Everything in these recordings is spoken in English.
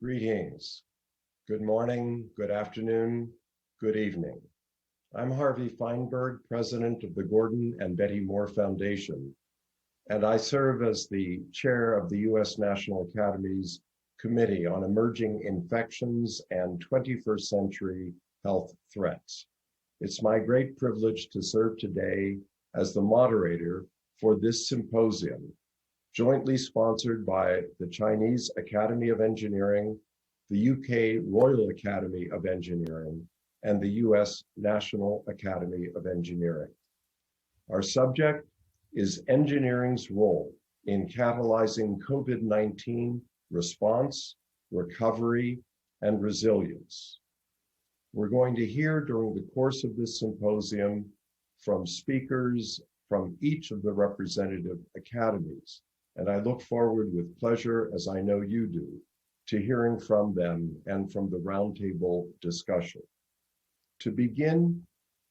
Greetings. Good morning, good afternoon, good evening. I'm Harvey Feinberg, president of the Gordon and Betty Moore Foundation, and I serve as the chair of the U.S. National Academy's Committee on Emerging Infections and 21st Century Health Threats. It's my great privilege to serve today as the moderator for this symposium, jointly sponsored by the Chinese Academy of Engineering, the UK Royal Academy of Engineering, and the US National Academy of Engineering. Our subject is engineering's role in catalyzing COVID-19 response, recovery, and resilience. We're going to hear during the course of this symposium from speakers from each of the representative academies, and I look forward with pleasure, as I know you do, to hearing from them and from the roundtable discussion. To begin,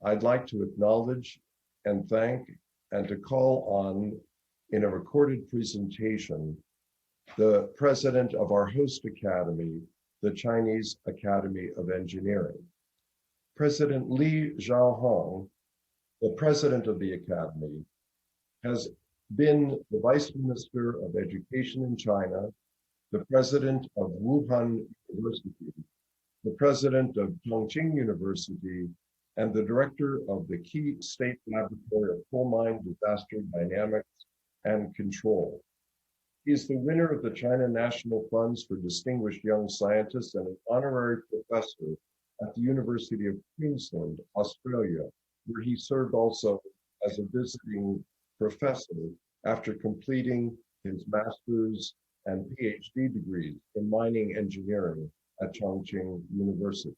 I'd like to acknowledge and thank and to call on, in a recorded presentation, the president of our host academy, the Chinese Academy of Engineering. President Li Zhaohong, the president of the academy, has been the Vice Minister of Education in China, the President of Wuhan University, the President of Chongqing University, and the Director of the Key State Laboratory of Coal Mine Disaster Dynamics and Control. He is the winner of the China National Funds for Distinguished Young Scientists and an honorary professor at the University of Queensland, Australia, where he served also as a visiting professor after completing his master's and PhD degrees in mining engineering at Chongqing University.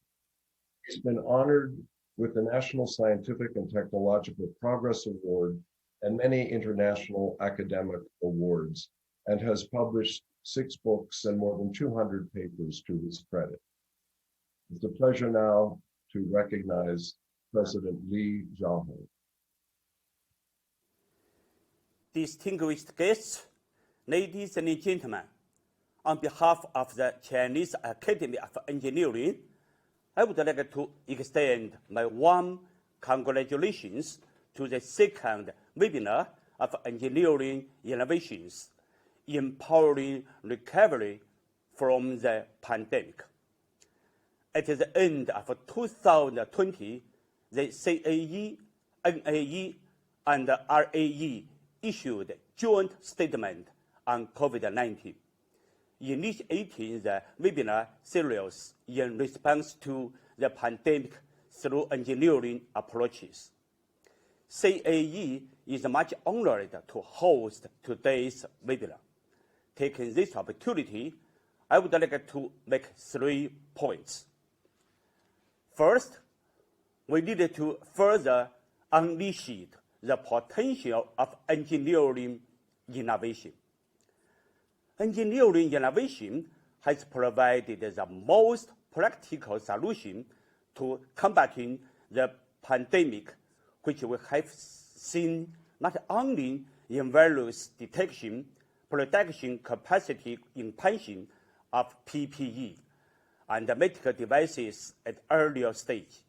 He's been honored with the National Scientific and Technological Progress Award and many international academic awards, and has published 6 books and more than 200 papers to his credit. It's a pleasure now to recognize President Li Zhaohong. Distinguished guests, ladies and gentlemen, on behalf of the Chinese Academy of Engineering, I would like to extend my warm congratulations to the second webinar of Engineering Innovations, Empowering Recovery from the Pandemic. At the end of 2020, the CAE, NAE, and RAE issued a joint statement on COVID-19, initiating the webinar series in response to the pandemic through engineering approaches. CAE is much honored to host today's webinar. Taking this opportunity, I would like to make 3 points. First, we need to further unleash the potential of engineering innovation. Engineering innovation has provided the most practical solution to combating the pandemic, which we have seen not only in virus detection, production capacity expansion of PPE and medical devices at earlier stage,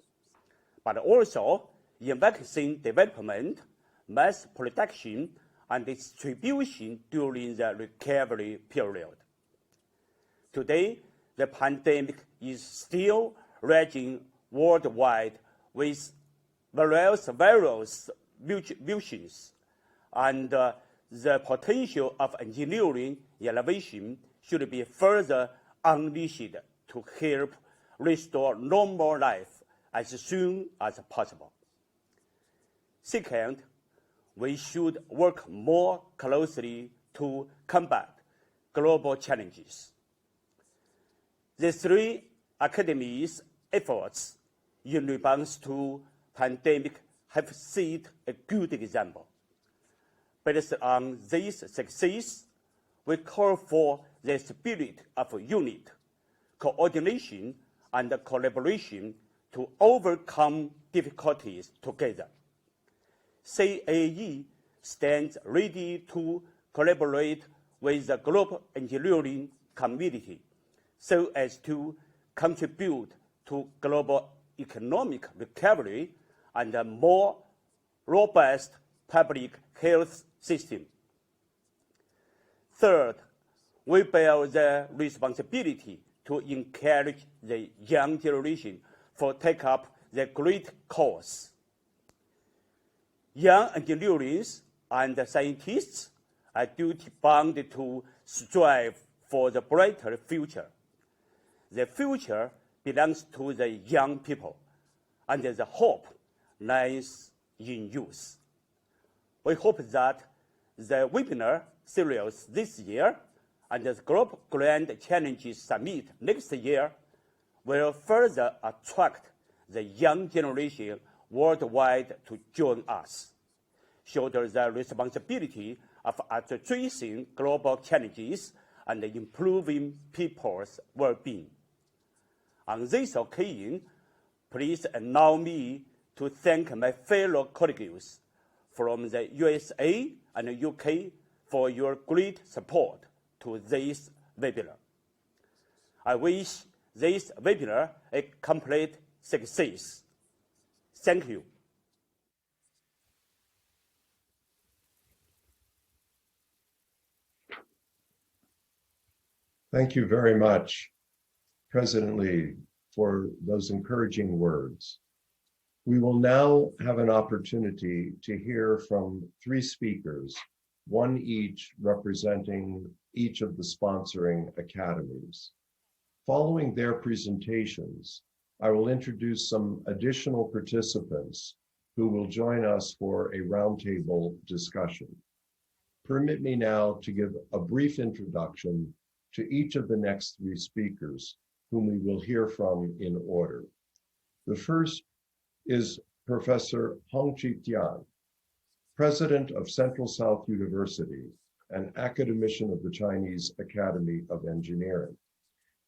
but also in vaccine development, mass production, and distribution during the recovery period. Today, the pandemic is still raging worldwide with various virus mutations, and the potential of engineering innovation should be further unleashed to help restore normal life as soon as possible. Second, we should work more closely to combat global challenges. The 3 academies' efforts in response to pandemic have set a good example. Based on this success, we call for the spirit of unity, coordination, and collaboration to overcome difficulties together. CAE stands ready to collaborate with the global engineering community so as to contribute to global economic recovery and a more robust public health system. Third, we bear the responsibility to encourage the young generation to take up the great cause. Young engineers and scientists are duty-bound to strive for the brighter future. The future belongs to the young people, and the hope lies in youth. We hope that the webinar series this year and the Global Grand Challenges Summit next year will further attract the young generation worldwide to join us, shoulder the responsibility of addressing global challenges and improving people's well-being. On this occasion, please allow me to thank my fellow colleagues from the USA and the UK for your great support to this webinar. I wish this webinar a complete success. Thank you. Thank you very much, President Lee, for those encouraging words. We will now have an opportunity to hear from 3 speakers, one each representing each of the sponsoring academies. Following their presentations, I will introduce some additional participants who will join us for a roundtable discussion. Permit me now to give a brief introduction to each of the next 3 speakers, whom we will hear from in order. The first is Professor Hongqi Tian, President of Central South University, an academician of the Chinese Academy of Engineering.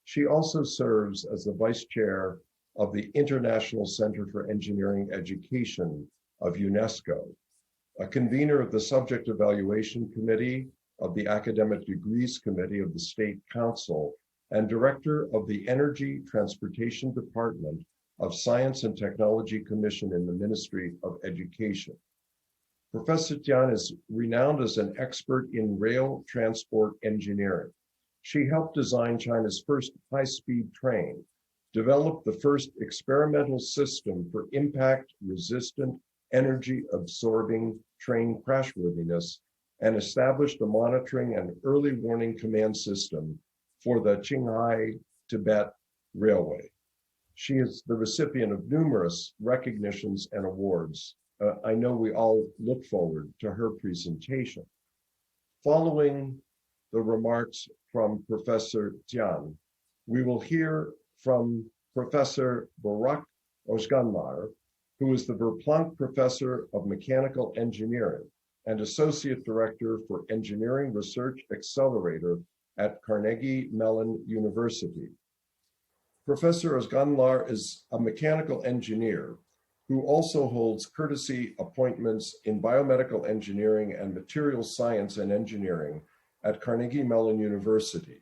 She also serves as the Vice Chair of the International Center for Engineering Education of UNESCO, a convener of the Subject Evaluation Committee of the Academic Degrees Committee of the State Council, and Director of the Energy Transportation Department of Science and Technology Commission in the Ministry of Education. Professor Tian is renowned as an expert in rail transport engineering. She helped design China's first high-speed train, developed the first experimental system for impact-resistant, energy-absorbing train crashworthiness, and established a monitoring and early warning command system for the Qinghai-Tibet Railway. She is the recipient of numerous recognitions and awards. I know we all look forward to her presentation. Following the remarks from Professor Tian, we will hear from Professor Burak Özganlar, who is the Verplanck Professor of Mechanical Engineering and Associate Director for Engineering Research Accelerator at Carnegie Mellon University. Professor Özganlar is a mechanical engineer who also holds courtesy appointments in biomedical engineering and materials science and engineering at Carnegie Mellon University.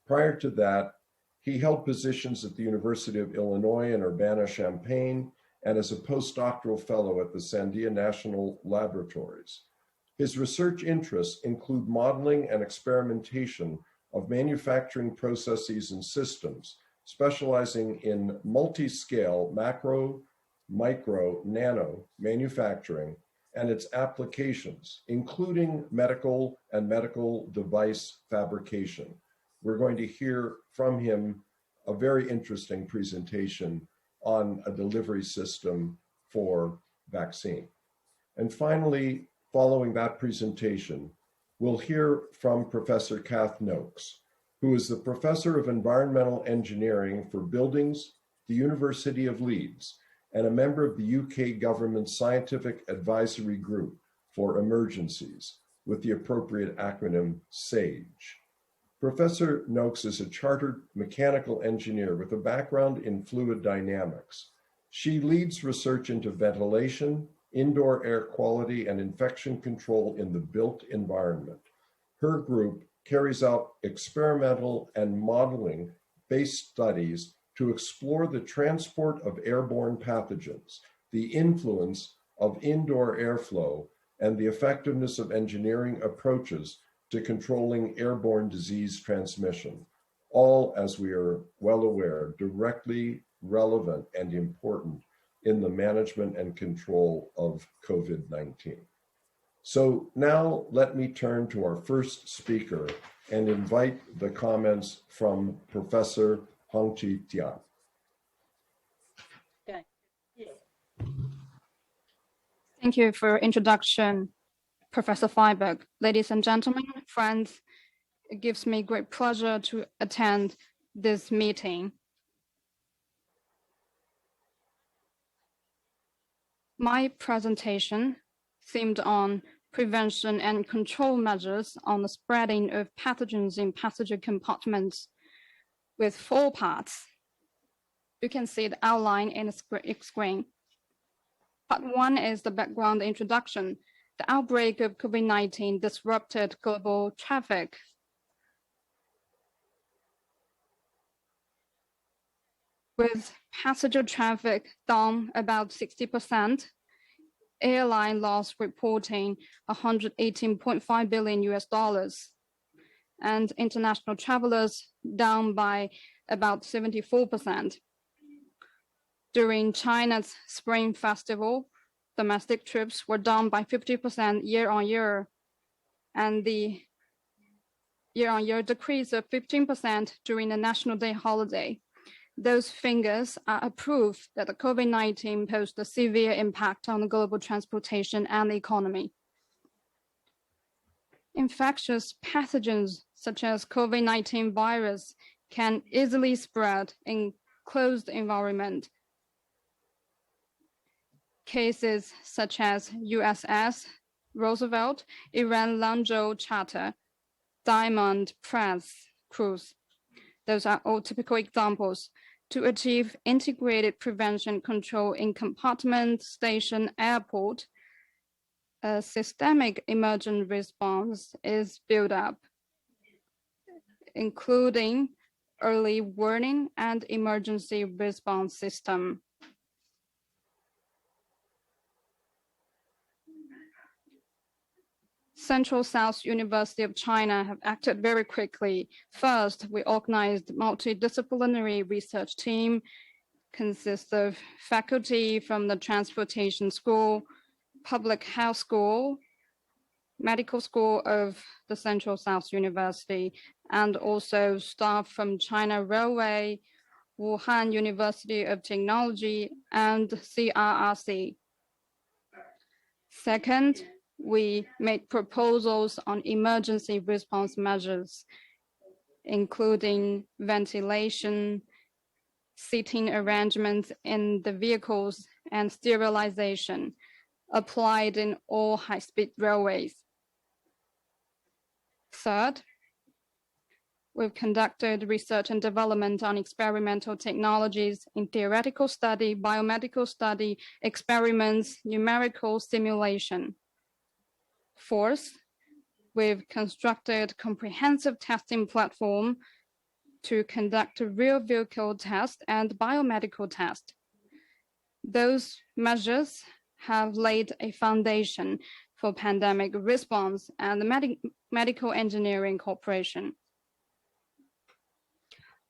Prior to that, he held positions at the University of Illinois in Urbana-Champaign and as a postdoctoral fellow at the Sandia National Laboratories. His research interests include modeling and experimentation of manufacturing processes and systems, specializing in multi-scale macro, micro, nano manufacturing and its applications, including medical and medical device fabrication. We're going to hear from him a very interesting presentation on a delivery system for vaccine. And finally, following that presentation, we'll hear from Professor Kath Noakes, who is the Professor of Environmental Engineering for Buildings, the University of Leeds, and a member of the UK government's Scientific Advisory Group for Emergencies, with the appropriate acronym SAGE. Professor Noakes is a chartered mechanical engineer with a background in fluid dynamics. She leads research into ventilation, indoor air quality, and infection control in the built environment. Her group carries out experimental and modeling based studies to explore the transport of airborne pathogens, the influence of indoor airflow, and the effectiveness of engineering approaches to controlling airborne disease transmission, all, as we are well aware, directly relevant and important in the management and control of COVID-19. So now let me turn to our first speaker and invite the comments from Professor Hongqi Tian. Thank you for your introduction, Professor Feinberg. Ladies and gentlemen, friends, it gives me great pleasure to attend this meeting. My presentation themed on prevention and control measures on the spreading of pathogens in passenger compartments with 4 parts. You can see the outline in the screen. Part 1 is the background introduction. The outbreak of COVID-19 disrupted global traffic. With passenger traffic down about 60%, airline loss reporting $118.5 billion, and international travelers down by about 74%. During China's Spring Festival, domestic trips were down by 50% year-on-year, and the year-on-year decrease of 15% during the National Day holiday. Those figures are a proof that the COVID-19 posed a severe impact on the global transportation and the economy. Infectious pathogens such as COVID-19 virus can easily spread in closed environment. Cases such as USS Roosevelt, Iran-Lanzhou charter, Diamond Princess cruise. Those are all typical examples. To achieve integrated prevention control in compartment, station, airport, a systemic emergent response is built up, including early warning and emergency response system. Central South University of China have acted very quickly. First, we organized a multidisciplinary research team, consists of faculty from the Transportation School, Public Health School, Medical School of the Central South University, and also staff from China Railway, Wuhan University of Technology, and CRRC. Second, we made proposals on emergency response measures, including ventilation, seating arrangements in the vehicles, and sterilization, applied in all high-speed railways. Third, we've conducted research and development on experimental technologies in theoretical study, biomedical study, experiments, numerical simulation. Fourth, we've constructed comprehensive testing platform to conduct real vehicle test and biomedical test. Those measures have laid a foundation for pandemic response and the medical engineering cooperation.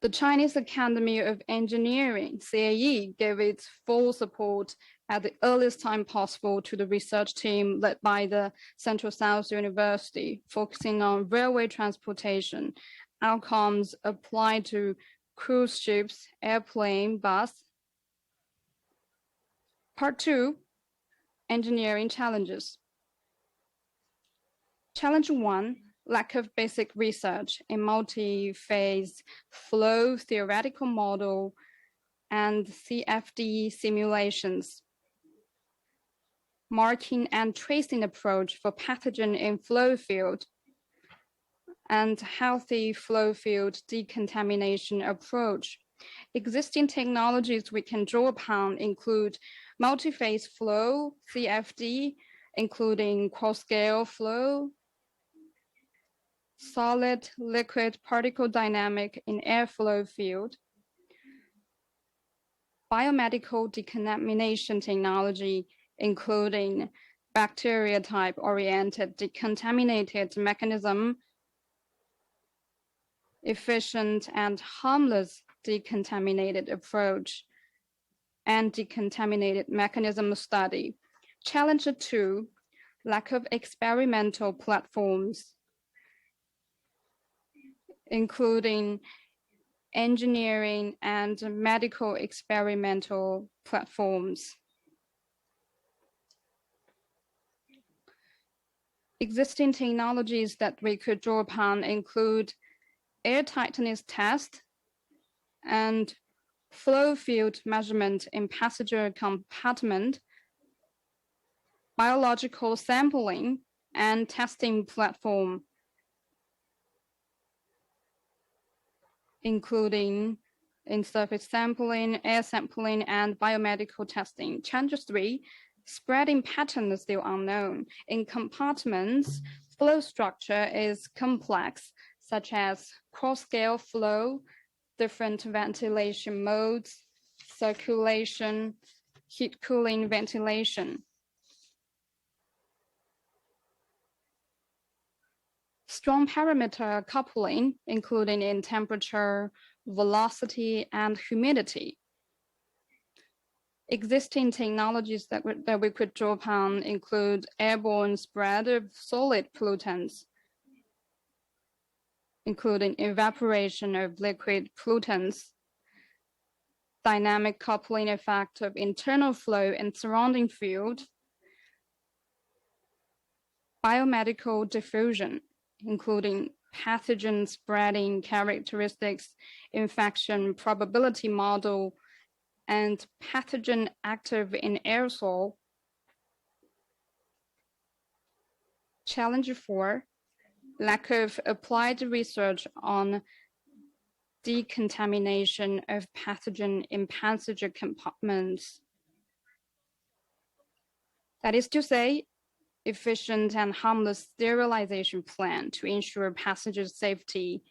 The Chinese Academy of Engineering, CAE, gave its full support at the earliest time possible to the research team led by the Central South University, focusing on railway transportation, outcomes applied to cruise ships, airplane, bus. Part 2, engineering challenges. Challenge 1, lack of basic research in multi-phase flow theoretical model and CFD simulations. Marking and tracing approach for pathogen in flow field and healthy flow field decontamination approach. Existing technologies we can draw upon include multi-phase flow, CFD, including cross-scale flow, solid liquid particle dynamic in airflow field, biomedical decontamination technology, including bacteria type oriented decontaminated mechanism, efficient and harmless decontaminated approach, and decontaminated mechanism study. Challenge 2, lack of experimental platforms, including engineering and medical experimental platforms. Existing technologies that we could draw upon include air tightness test and flow field measurement in passenger compartment, biological sampling and testing platform, including in-surface sampling, air sampling, and biomedical testing. Challenge 3, spreading pattern is still unknown. In compartments, flow structure is complex, such as cross-scale flow, different ventilation modes, circulation, heat cooling, ventilation. Strong parameter coupling, including in temperature, velocity, and humidity. Existing technologies that we could draw upon include airborne spread of solid pollutants, including evaporation of liquid pollutants, dynamic coupling effect of internal flow and surrounding field, biomedical diffusion, including pathogen spreading characteristics, infection probability model, and pathogen active in aerosol. Challenge 4, lack of applied research on decontamination of pathogen in passenger compartments. That is to say, efficient and harmless sterilization plan to ensure passenger safety,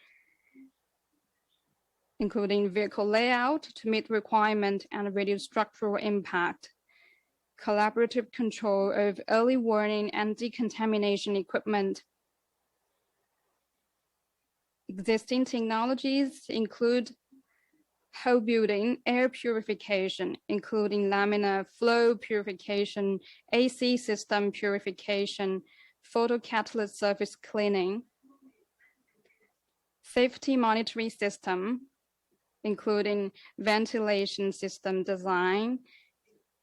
including vehicle layout to meet requirement and reduce structural impact, collaborative control of early warning and decontamination equipment. Existing technologies include whole building air purification, including laminar flow purification, AC system purification, photocatalyst surface cleaning, safety monitoring system, including ventilation system design,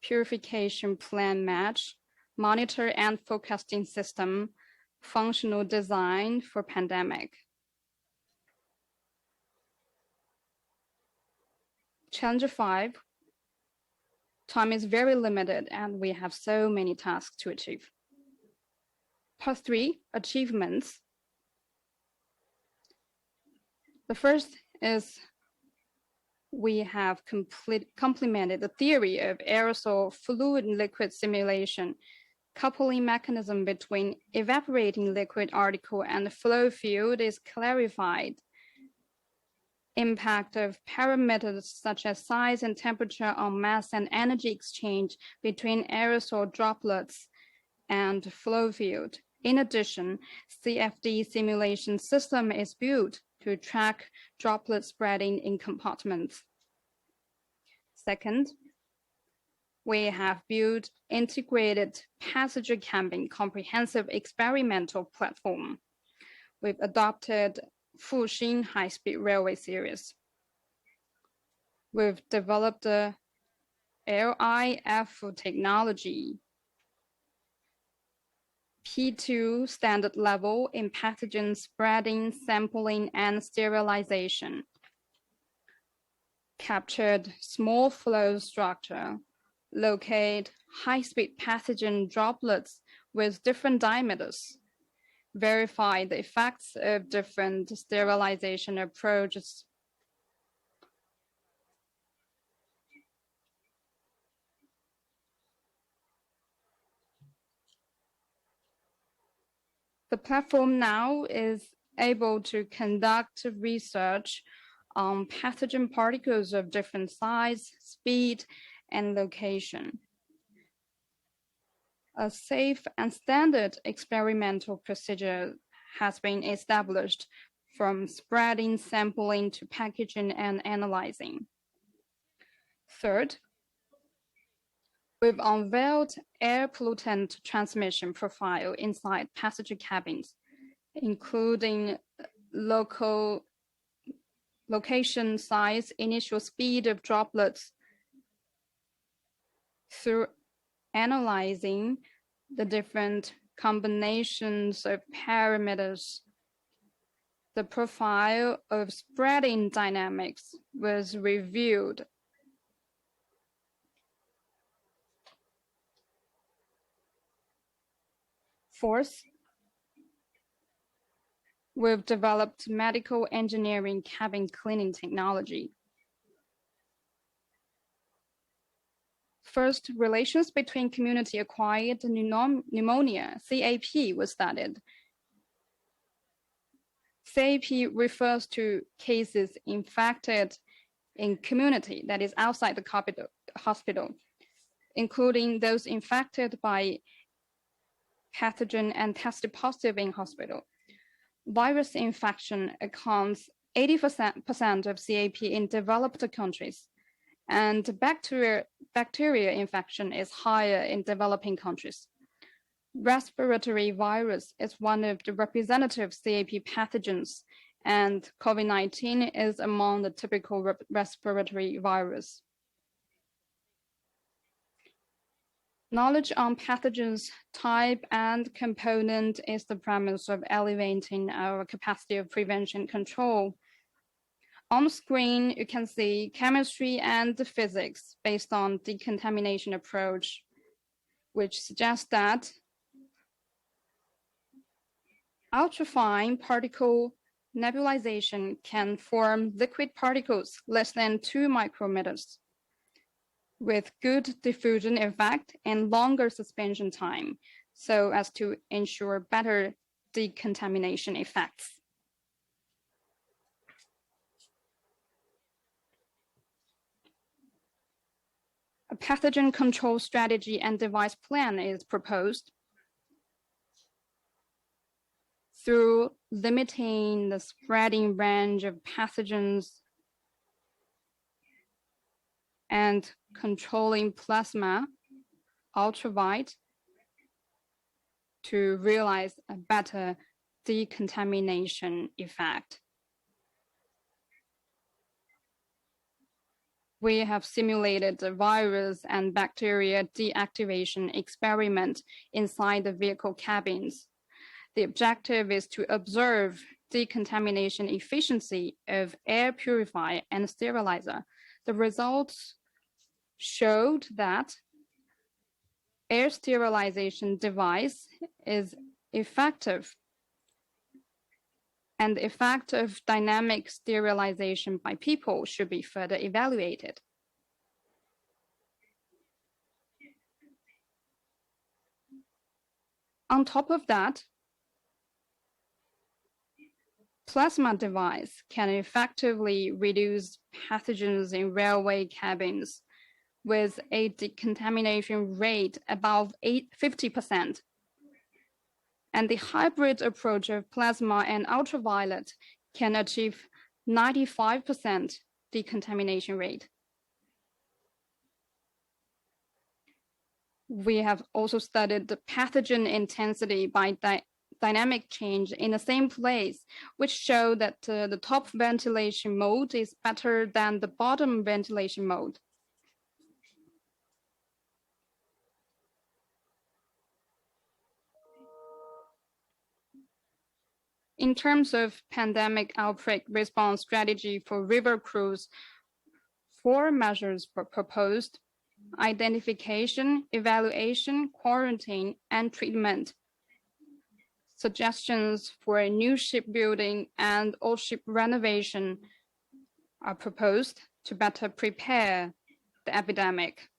purification plan match, monitor and forecasting system, functional design for pandemic. Challenge 5, time is very limited and we have so many tasks to achieve. Part 3, achievements. The first is we have complemented the theory of aerosol fluid and liquid simulation, coupling mechanism between evaporating liquid article and flow field is clarified. Impact of parameters such as size and temperature on mass and energy exchange between aerosol droplets and flow field. In addition, CFD simulation system is built to track droplet spreading in compartments. Second, we have built integrated passenger cabin comprehensive experimental platform. We've adopted Fuxing high-speed railway series. We've developed the LIF technology, P2 standard level in pathogen spreading, sampling, and sterilization. Captured small flow structure, locate high-speed pathogen droplets with different diameters, verify the effects of different sterilization approaches. The platform now is able to conduct research on pathogen particles of different size, speed, and location. A safe and standard experimental procedure has been established from spreading, sampling to packaging and analyzing. Third, we've unveiled air pollutant transmission profile inside passenger cabins, including location, size, initial speed of droplets. Through analyzing the different combinations of parameters, the profile of spreading dynamics was reviewed. Fourth, we've developed medical engineering cabin cleaning technology. First, relations between community-acquired pneumonia, CAP, was studied. CAP refers to cases infected in community, that is outside the hospital, including those infected by pathogen and tested positive in hospital. Virus infection accounts 80% of CAP in developed countries, and bacteria infection is higher in developing countries. Respiratory virus is one of the representative CAP pathogens, and COVID-19 is among the typical respiratory virus. Knowledge on pathogens, type, and component is the premise of elevating our capacity of prevention control. On the screen, you can see chemistry and physics based on decontamination approach, which suggests that ultrafine particle nebulization can form liquid particles less than 2 micrometers with good diffusion effect and longer suspension time, so as to ensure better decontamination effects. A pathogen control strategy and device plan is proposed. Through limiting the spreading range of pathogens and controlling plasma ultraviolet to realize a better decontamination effect. We have simulated the virus and bacteria deactivation experiment inside the vehicle cabins. The objective is to observe decontamination efficiency of air purifier and sterilizer. The results showed that air sterilization device is effective, and the effect of dynamic sterilization by people should be further evaluated. On top of that, plasma device can effectively reduce pathogens in railway cabins with a decontamination rate above 50%. And the hybrid approach of plasma and ultraviolet can achieve 95% decontamination rate. We have also studied the pathogen intensity by dynamic change in the same place, which show that the top ventilation mode is better than the bottom ventilation mode. In terms of pandemic outbreak response strategy for river cruise, 4 measures were proposed: identification, evaluation, quarantine, and treatment. Suggestions for new shipbuilding and old ship renovation are proposed to better prepare the epidemic.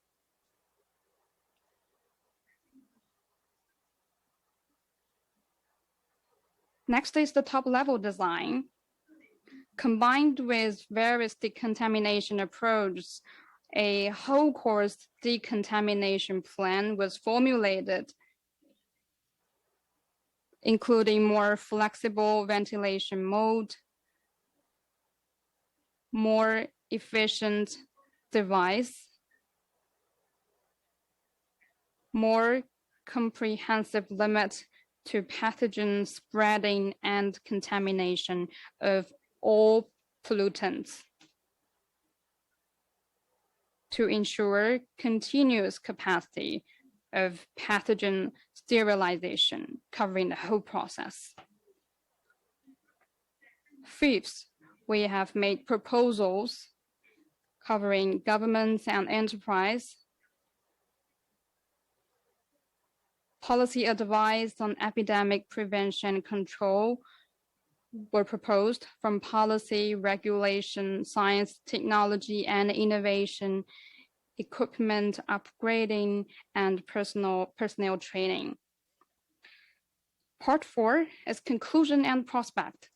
Next is the top-level design. Combined with various decontamination approaches, a whole course decontamination plan was formulated, including more flexible ventilation mode, more efficient device, more comprehensive limit to pathogen spreading and contamination of all pollutants to ensure continuous capacity of pathogen sterilization, covering the whole process. Fifth, we have made proposals covering governments and enterprise, policy advice on epidemic prevention control were proposed from policy, regulation, science, technology, and innovation, equipment upgrading, and personnel training. Part 4 is conclusion and prospect.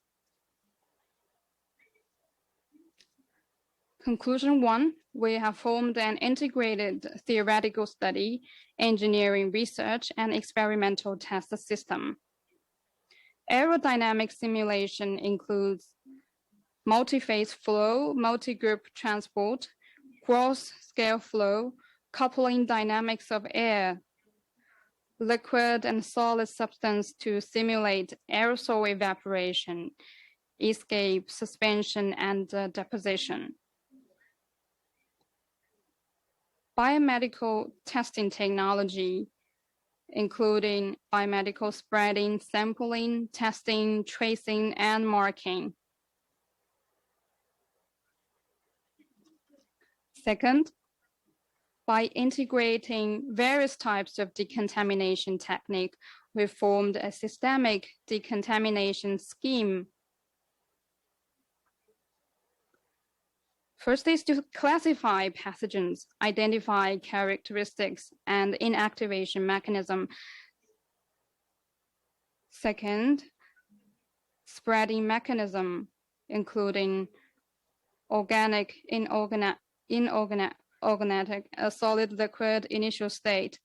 Conclusion 1, we have formed an integrated theoretical study, engineering research, and experimental test system. Aerodynamic simulation includes multi-phase flow, multi-group transport, gross-scale flow, coupling dynamics of air, liquid and solid substance to simulate aerosol evaporation, escape, suspension, and deposition. Biomedical testing technology, including biomedical spreading, sampling, testing, tracing, and marking. Second, by integrating various types of decontamination technique, we formed a systemic decontamination scheme. First is to classify pathogens, identify characteristics and inactivation mechanism. Second, spreading mechanism, including organic, inorganic, solid, liquid, initial state,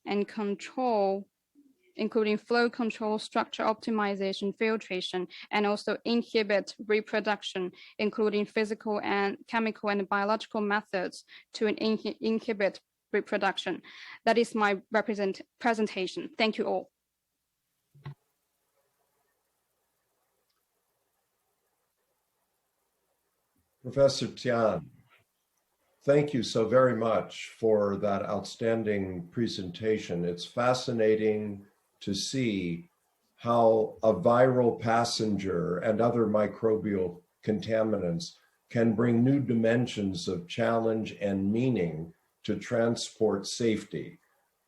and control, including flow control, structure optimization, filtration, and also inhibit reproduction, including physical and chemical and biological methods to inhibit reproduction. That is my presentation. Thank you all. Professor Tian, thank you so very much for that outstanding presentation. It's fascinating to see how a viral passenger and other microbial contaminants can bring new dimensions of challenge and meaning to transport safety.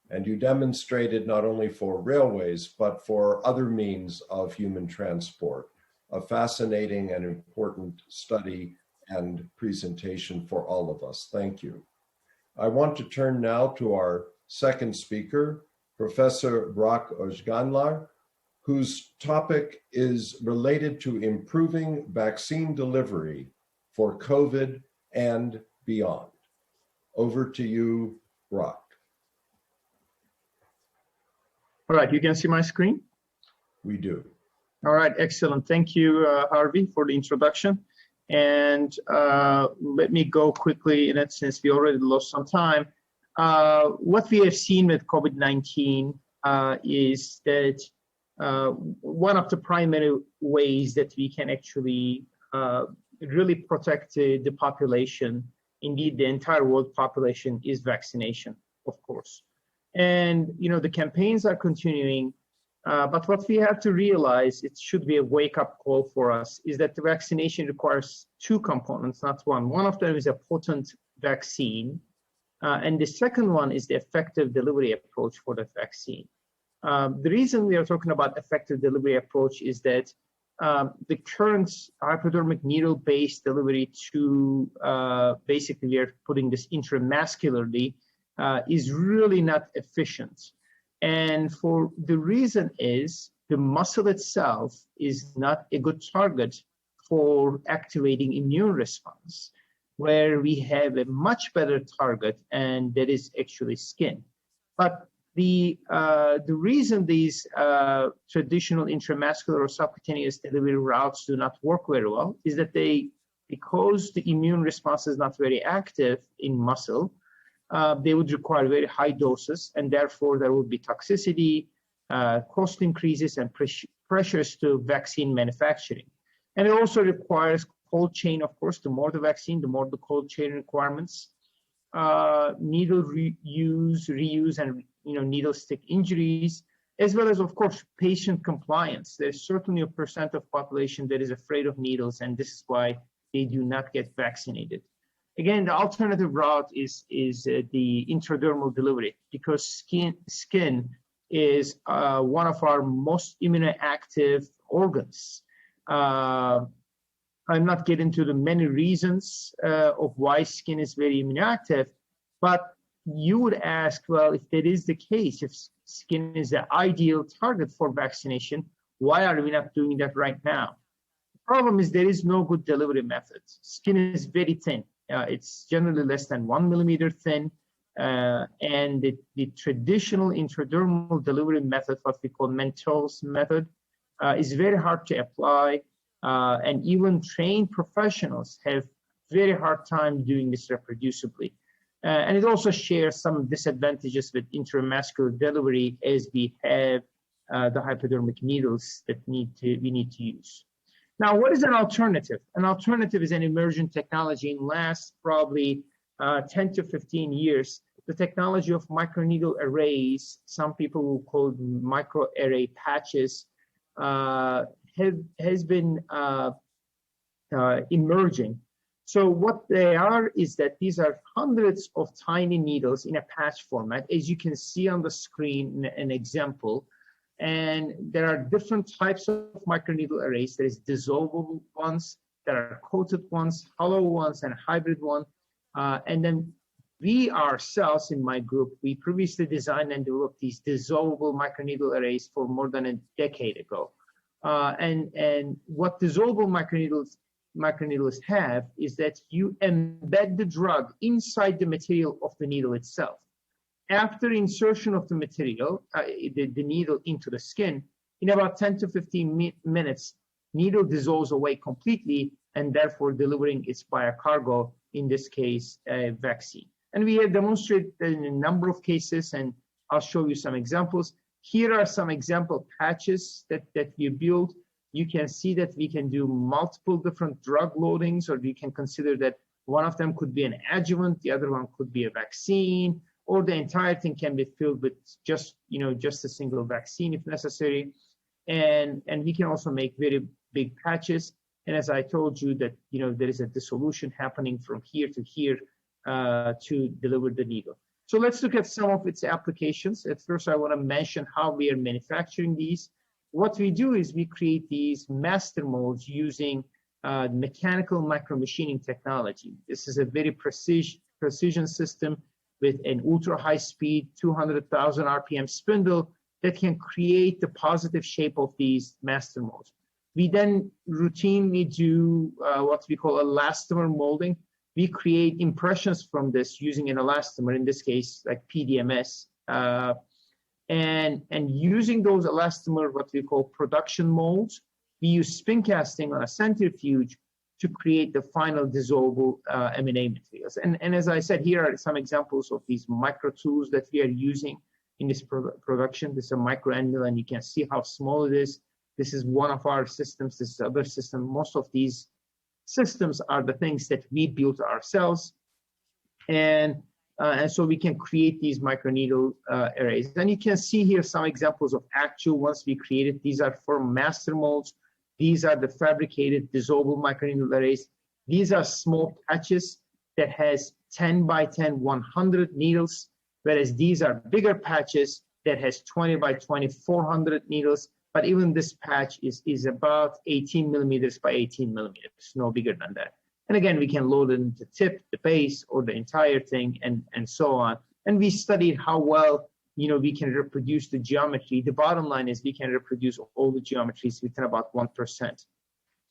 And you demonstrated not only for railways, but for other means of human transport. A fascinating and important study and presentation for all of us. Thank you. I want to turn now to our second speaker, Professor Brock Ojganlar, whose topic is related to improving vaccine delivery for COVID and beyond. Over to you, Brock. All right, you can see my screen? We do. All right, excellent. Thank you, Harvey, for the introduction. And let me go quickly in it since we already lost some time. What we have seen with COVID-19 is that one of the primary ways that we can actually really protect the population, indeed the entire world population, is vaccination, of course. And the campaigns are continuing, but what we have to realize, it should be a wake-up call for us, is that the vaccination requires two components, not one. One of them is a potent vaccine, and the second one is the effective delivery approach for the vaccine. The reason we are talking about effective delivery approach is that the current hypodermic needle-based delivery to basically we are putting this intramuscularly is really not efficient. And for the reason is the muscle itself is not a good target for activating immune response, where we have a much better target, and that is actually skin. But the reason these traditional intramuscular or subcutaneous delivery routes do not work very well is that because the immune response is not very active in muscle, they would require very high doses, and therefore there would be toxicity, cost increases, and pressures to vaccine manufacturing. And it also requires cold chain, of course. The more the vaccine, the more the cold chain requirements. Needle reuse, and needle stick injuries, as well as, of course, patient compliance. There's certainly a % of population that is afraid of needles, and this is why they do not get vaccinated. Again, the alternative route is the intradermal delivery, because skin is one of our most immunoactive organs. I'm not getting into the many reasons of why skin is very immunoactive, but you would ask, well, if that is the case, if skin is the ideal target for vaccination, why are we not doing that right now? The problem is there is no good delivery method. Skin is very thin. It's generally less than 1 millimeter thin, and the traditional intradermal delivery method, what we call Mentel's method, is very hard to apply, and even trained professionals have very hard time doing this reproducibly. And it also shares some disadvantages with intramuscular delivery, as we have the hypodermic needles that we need to use. Now, what is an alternative? An alternative is an emergent technology in last probably 10 to 15 years. The technology of microneedle arrays, some people will call them microarray patches, has been emerging. So what they are is that these are hundreds of tiny needles in a patch format, as you can see on the screen, an example. And there are different types of microneedle arrays. There is dissolvable ones, there are coated ones, hollow ones, and hybrid one. And then we ourselves in my group, we previously designed and developed these dissolvable microneedle arrays for more than a decade ago. And what dissolvable microneedles have is that you embed the drug inside the material of the needle itself. After insertion of the material, the needle into the skin, in about 10 to 15 minutes, needle dissolves away completely, and therefore delivering its biocargo, in this case, a vaccine. And we have demonstrated in a number of cases, and I'll show you some examples. Here are some example patches that we built. You can see that we can do multiple different drug loadings, or we can consider that one of them could be an adjuvant, the other one could be a vaccine, or the entire thing can be filled with just a single vaccine if necessary. And we can also make very big patches. And as I told you that, there is a dissolution happening from here to here to deliver the needle. So let's look at some of its applications. At first, I want to mention how we are manufacturing these. What we do is we create these master molds using mechanical micromachining technology. This is a very precision system with an ultra high speed 200,000 RPM spindle that can create the positive shape of these master molds. We then routinely do what we call elastomer molding. We create impressions from this using an elastomer, in this case, like PDMS. And using those elastomer, what we call production molds, we use spin casting on a centrifuge to create the final dissolvable M&A materials. And as I said, here are some examples of these micro tools that we are using in this production. This is a microneedle, and you can see how small it is. This is one of our systems. This is other system. Most of these systems are the things that we built ourselves. And so we can create these microneedle arrays. And you can see here some examples of actual ones we created. These are for master molds. These are the fabricated dissolvable microneedle arrays. These are small patches that has 10 by 10, 100 needles, whereas these are bigger patches that has 20 by 20, 400 needles. But even this patch is about 18 millimeters by 18 millimeters, no bigger than that. And again, we can load it into the tip, the base, or the entire thing, and so on. And we studied how well we can reproduce the geometry. The bottom line is we can reproduce all the geometries within about 1%.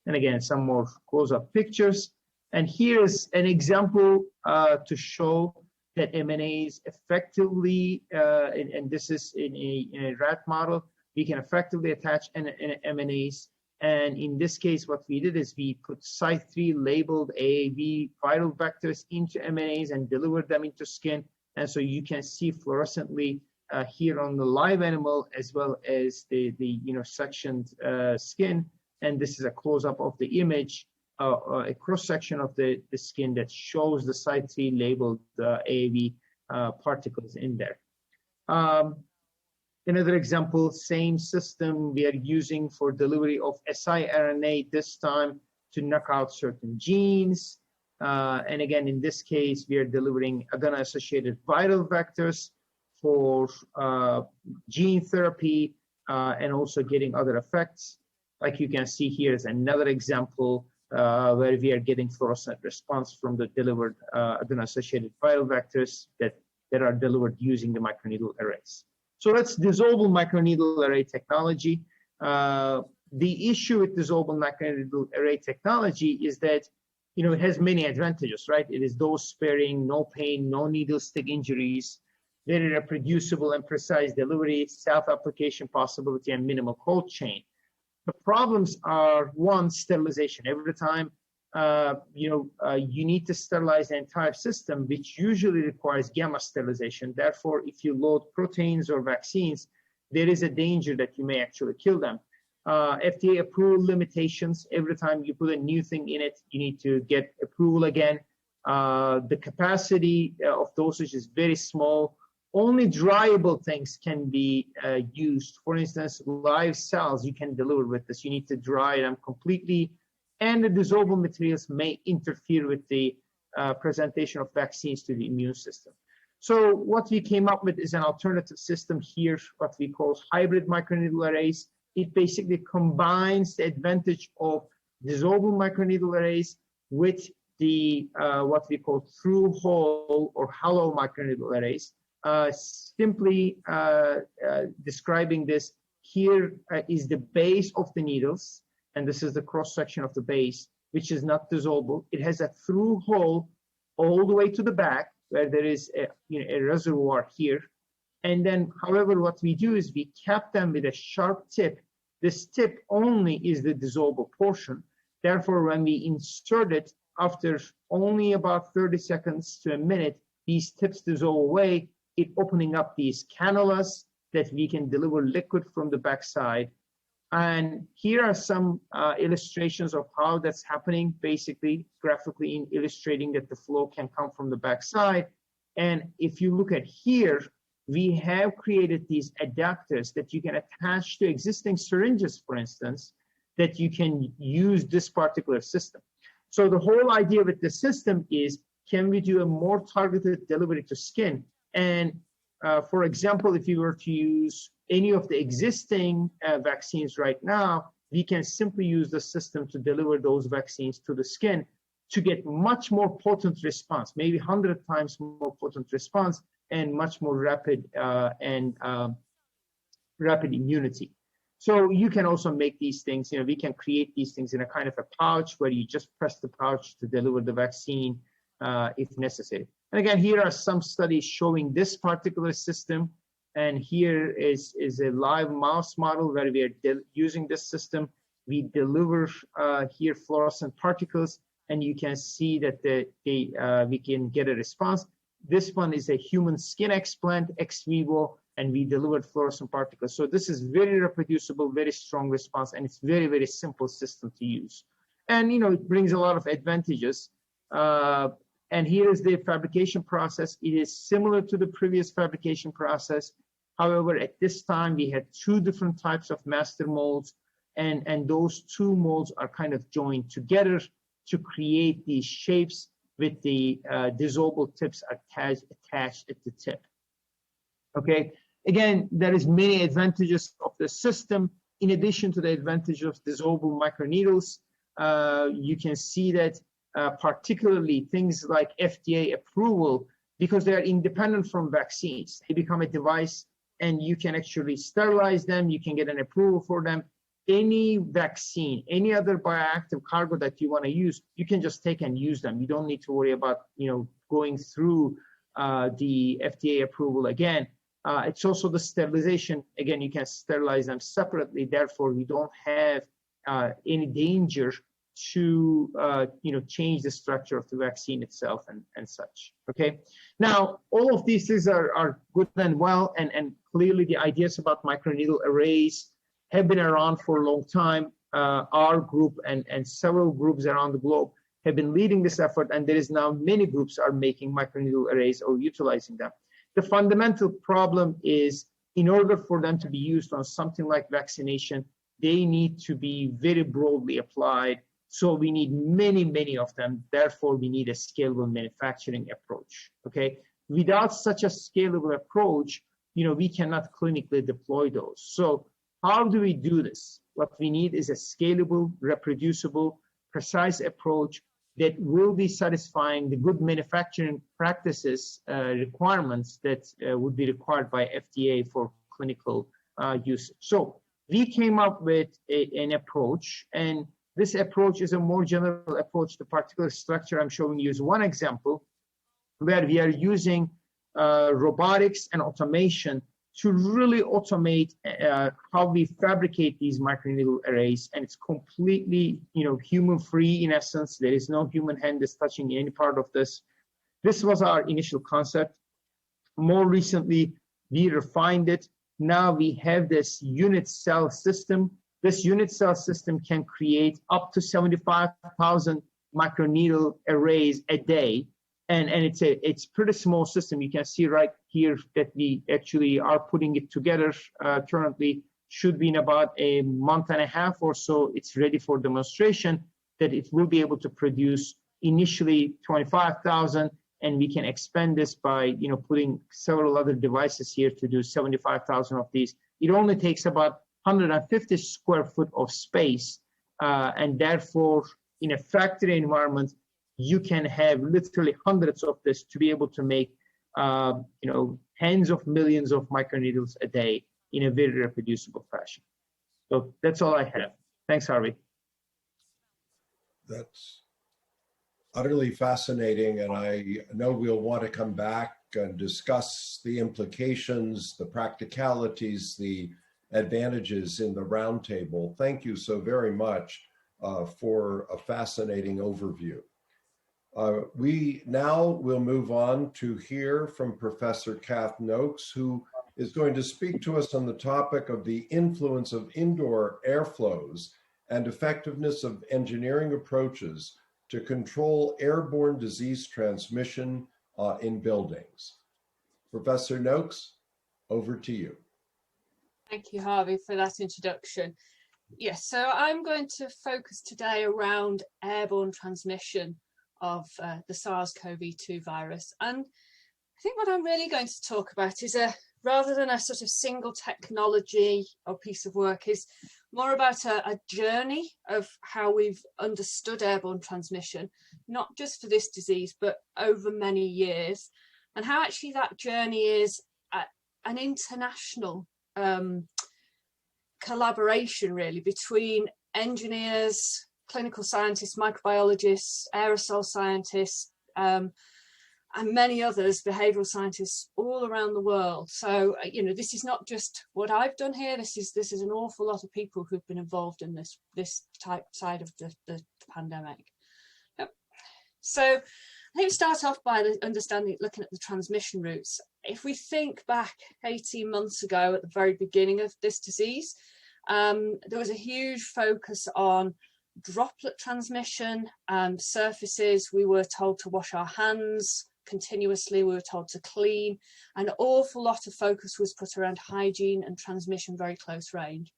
And again, some more close-up pictures. And here's an example to show that MNAs effectively, and this is in a rat model, we can effectively attach MNAs. And in this case, what we did is we put Site3 labeled AAV viral vectors into MNAs and delivered them into skin. And so you can see fluorescently here on the live animal, as well as the sectioned skin. And this is a close-up of the image, a cross-section of the skin that shows the Site3 labeled AAV particles in there. Another example, same system we are using for delivery of siRNA, this time to knock out certain genes. And again, in this case, we are delivering adeno-associated viral vectors for gene therapy and also getting other effects. Like you can see here is another example where we are getting fluorescent response from the delivered adeno-associated viral vectors that are delivered using the microneedle arrays. So that's dissolvable microneedle array technology. The issue with dissolvable microneedle array technology is that it has many advantages, right? It is dose sparing, no pain, no needle stick injuries, very reproducible and precise delivery, self-application possibility, and minimal cold chain. The problems are, one, sterilization. Every time you need to sterilize the entire system, which usually requires gamma sterilization. Therefore, if you load proteins or vaccines, there is a danger that you may actually kill them. FDA approval limitations. Every time you put a new thing in it, you need to get approval again. The capacity of dosage is very small. Only dryable things can be used. For instance, live cells you can deliver with this. You need to dry them completely, and the dissolvable materials may interfere with the presentation of vaccines to the immune system. So what we came up with is an alternative system here, what we call hybrid microneedle arrays. It basically combines the advantage of dissolvable microneedle arrays with the what we call through-hole or hollow microneedle arrays. Simply describing this, here is the base of the needles, and this is the cross-section of the base, which is not dissolvable. It has a through hole all the way to the back, where there is a reservoir here. And then, however, what we do is we cap them with a sharp tip. This tip only is the dissolvable portion. Therefore, when we insert it, after only about 30 seconds to a minute, these tips dissolve away, it opening up these cannulas that we can deliver liquid from the backside. And here are some illustrations of how that's happening, basically graphically in illustrating that the flow can come from the backside. And if you look at here, we have created these adapters that you can attach to existing syringes, for instance, that you can use this particular system. So the whole idea with the system is, can we do a more targeted delivery to skin? And for example, if you were to use any of the existing vaccines right now, we can simply use the system to deliver those vaccines to the skin to get much more potent response, maybe 100 times more potent response, and much more rapid rapid immunity. So you can also make these things, we can create these things in a kind of a pouch where you just press the pouch to deliver the vaccine if necessary. And again, here are some studies showing this particular system. And here is a live mouse model where we are using this system. We deliver here fluorescent particles, and you can see that we can get a response. This one is a human skin explant ex vivo, and we delivered fluorescent particles. So this is very reproducible, very strong response, and it's very, very simple system to use. And it brings a lot of advantages. And here is the fabrication process. It is similar to the previous fabrication process. However, at this time, we had two different types of master molds, and those two molds are kind of joined together to create these shapes with the dissolvable tips attached at the tip. Okay, again, there is many advantages of the system. In addition to the advantage of dissolvable microneedles, you can see that particularly things like FDA approval, because they are independent from vaccines, they become a device and you can actually sterilize them. You can get an approval for them. Any vaccine, any other bioactive cargo that you want to use, you can just take and use them. You don't need to worry about, going through the FDA approval again. It's also the sterilization. Again, you can sterilize them separately. Therefore, you don't have any danger to change the structure of the vaccine itself and such. Okay. Now, all of these things are good and well, and clearly the ideas about microneedle arrays have been around for a long time. Our group and several groups around the globe have been leading this effort, and there is now many groups are making microneedle arrays or utilizing them. The fundamental problem is, in order for them to be used on something like vaccination, they need to be very broadly applied. So we need many, many of them. Therefore, we need a scalable manufacturing approach. Okay. Without such a scalable approach, we cannot clinically deploy those. So how do we do this? What we need is a scalable, reproducible, precise approach that will be satisfying the good manufacturing practices requirements that would be required by FDA for clinical use. So we came up with an approach, and this approach is a more general approach. The particular structure I'm showing you is one example where we are using robotics and automation to really automate how we fabricate these microneedle arrays, and it's completely, human-free in essence. There is no human hand that's touching any part of this. This was our initial concept. More recently, we refined it. Now we have this unit cell system. This unit cell system can create up to 75,000 microneedle arrays a day. And it's pretty small system. You can see right here that we actually are putting it together currently. Should be in about a month and a half or so. It's ready for demonstration, that it will be able to produce initially 25,000, and we can expand this by putting several other devices here to do 75,000 of these. It only takes about 150 square foot of space, and therefore in a factory environment, you can have literally hundreds of this to be able to make, tens of millions of microneedles a day in a very reproducible fashion. So that's all I have. Thanks, Harvey. That's utterly fascinating, and I know we'll want to come back and discuss the implications, the practicalities, the advantages in the roundtable. Thank you so very much for a fascinating overview. We now will move on to hear from Professor Kath Noakes, who is going to speak to us on the topic of the influence of indoor airflows and effectiveness of engineering approaches to control airborne disease transmission in buildings. Professor Noakes, over to you. Thank you, Harvey, for that introduction. Yes, so I'm going to focus today around airborne transmission of the SARS-CoV-2 virus. And I think what I'm really going to talk about is rather than a sort of single technology or piece of work, is more about a journey of how we've understood airborne transmission, not just for this disease, but over many years, and how actually that journey is an international collaboration really between engineers, clinical scientists, microbiologists, aerosol scientists, and many others, behavioral scientists all around the world. So, this is not just what I've done here. This is an awful lot of people who've been involved in this type side of the pandemic. Yep. So I think we start off by looking at the transmission routes. If we think back 18 months ago at the very beginning of this disease, there was a huge focus on droplet transmission, surfaces. We were told to wash our hands continuously. We were told to clean. An awful lot of focus was put around hygiene and transmission very close range.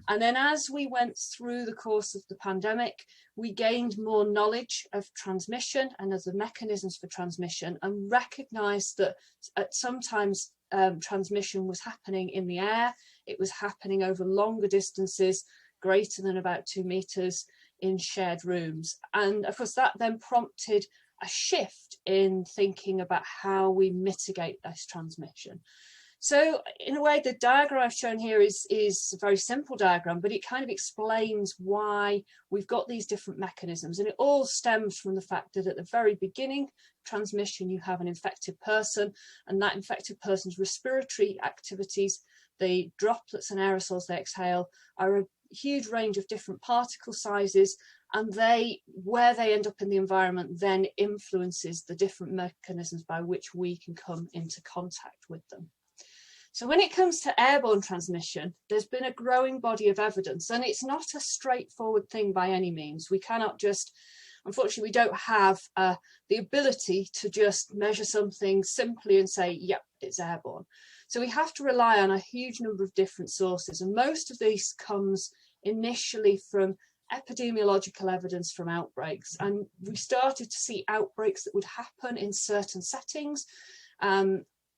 And then as we went through the course of the pandemic, we gained more knowledge of transmission and of the mechanisms for transmission, and recognized that sometimes transmission was happening in the air. It was happening over longer distances, greater than about 2 meters, in shared rooms. And of course that then prompted a shift in thinking about how we mitigate this transmission. So in a way, the diagram I've shown here is a very simple diagram, but it kind of explains why we've got these different mechanisms. And it all stems from the fact that at the very beginning transmission, you have an infected person, and that infected person's respiratory activities, the droplets and aerosols they exhale, are a huge range of different particle sizes, and where they end up in the environment then influences the different mechanisms by which we can come into contact with them. So when it comes to airborne transmission, there's been a growing body of evidence, and it's not a straightforward thing by any means. We cannot just, unfortunately, we don't have the ability to just measure something simply and say, yep, it's airborne. So we have to rely on a huge number of different sources, and most of this comes initially from epidemiological evidence from outbreaks. And we started to see outbreaks that would happen in certain settings.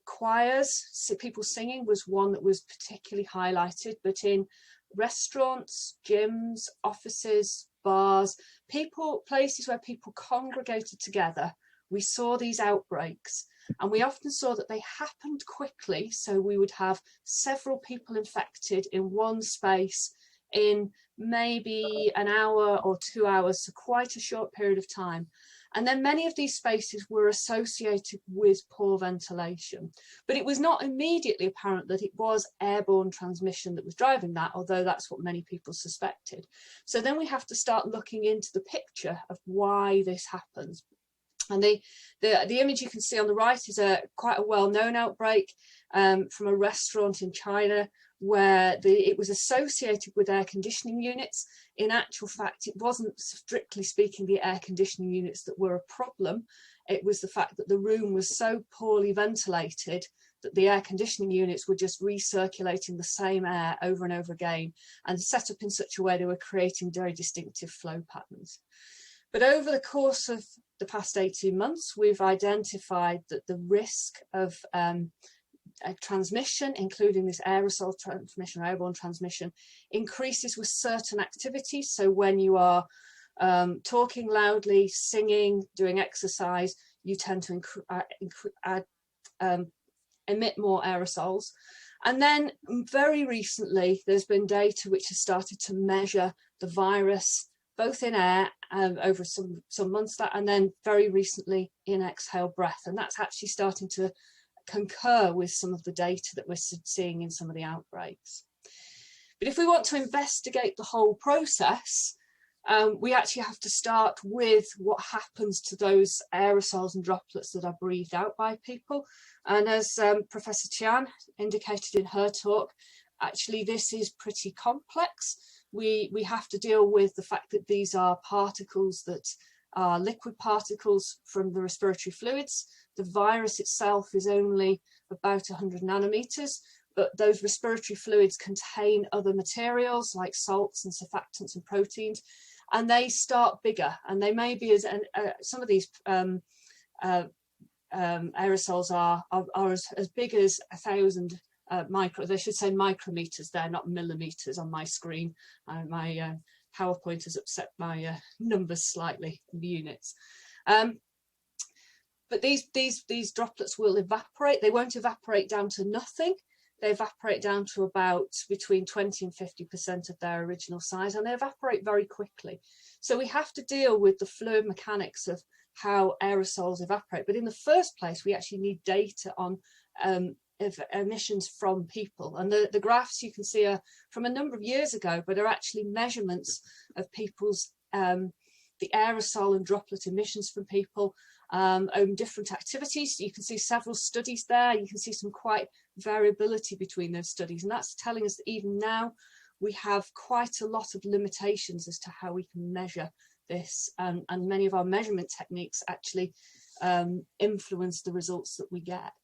Choirs, so people singing was one that was particularly highlighted, but in restaurants, gyms, offices, bars, places where people congregated together, we saw these outbreaks, and we often saw that they happened quickly. So we would have several people infected in one space in maybe an hour or 2 hours, so quite a short period of time. And then many of these spaces were associated with poor ventilation, but it was not immediately apparent that it was airborne transmission that was driving that, although that's what many people suspected. So then we have to start looking into the picture of why this happens. And the image you can see on the right is quite a well-known outbreak from a restaurant in China, where it was associated with air conditioning units. In actual fact, it wasn't, strictly speaking, the air conditioning units that were a problem. It was the fact that the room was so poorly ventilated that the air conditioning units were just recirculating the same air over and over again, and set up in such a way they were creating very distinctive flow patterns. But over the course of the past 18 months, we've identified that the risk of transmission, including this aerosol transmission or airborne transmission, increases with certain activities. So when you are talking loudly, singing, doing exercise, you tend to emit more aerosols. And then very recently, there's been data which has started to measure the virus both in air over some months, and then very recently in exhale breath. And that's actually starting to concur with some of the data that we're seeing in some of the outbreaks. But if we want to investigate the whole process, we actually have to start with what happens to those aerosols and droplets that are breathed out by people. And as Professor Tian indicated in her talk, actually this is pretty complex. We have to deal with the fact that these are particles that are liquid particles from the respiratory fluids. The virus itself is only about 100 nanometers, but those respiratory fluids contain other materials like salts and surfactants and proteins, and they start bigger, and they may be some of these aerosols are as big as 1,000 they should say micrometers there, not millimeters on my screen. My PowerPoint has upset my numbers slightly in the units. But these droplets will evaporate. They won't evaporate down to nothing. They evaporate down to about between 20 and 50% of their original size, and they evaporate very quickly. So we have to deal with the fluid mechanics of how aerosols evaporate. But in the first place, we actually need data on emissions from people. And the graphs you can see are from a number of years ago, but are actually measurements of people's, the aerosol and droplet emissions from people on different activities. You can see several studies there. You can see some quite variability between those studies. And that's telling us that even now we have quite a lot of limitations as to how we can measure this. And many of our measurement techniques actually influence the results that we get.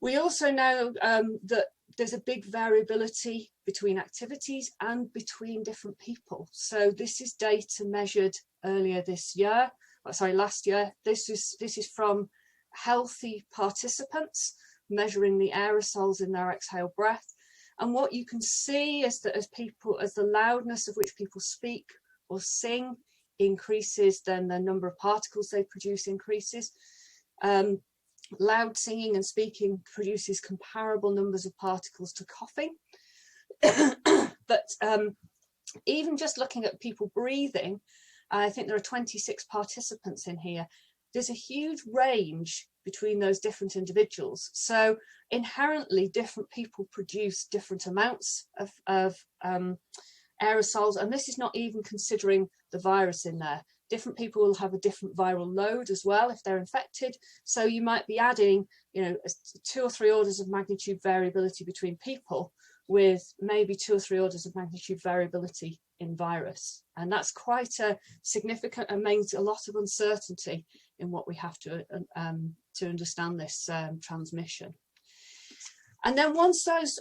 We also know that there's a big variability between activities and between different people. So this is data measured earlier this year, last year. This is from healthy participants measuring the aerosols in their exhale breath. And what you can see is that as the loudness of which people speak or sing increases, then the number of particles they produce increases. Loud singing and speaking produces comparable numbers of particles to coughing. But even just looking at people breathing, I think there are 26 participants in here. There's a huge range between those different individuals. So inherently different people produce different amounts of aerosols, and this is not even considering the virus in there. Different people will have a different viral load as well if they're infected. So you might be adding, 2 or 3 orders of magnitude variability between people, with maybe 2 or 3 orders of magnitude variability in virus. And that's quite a significant and means a lot of uncertainty in what we have to understand this transmission. And then once those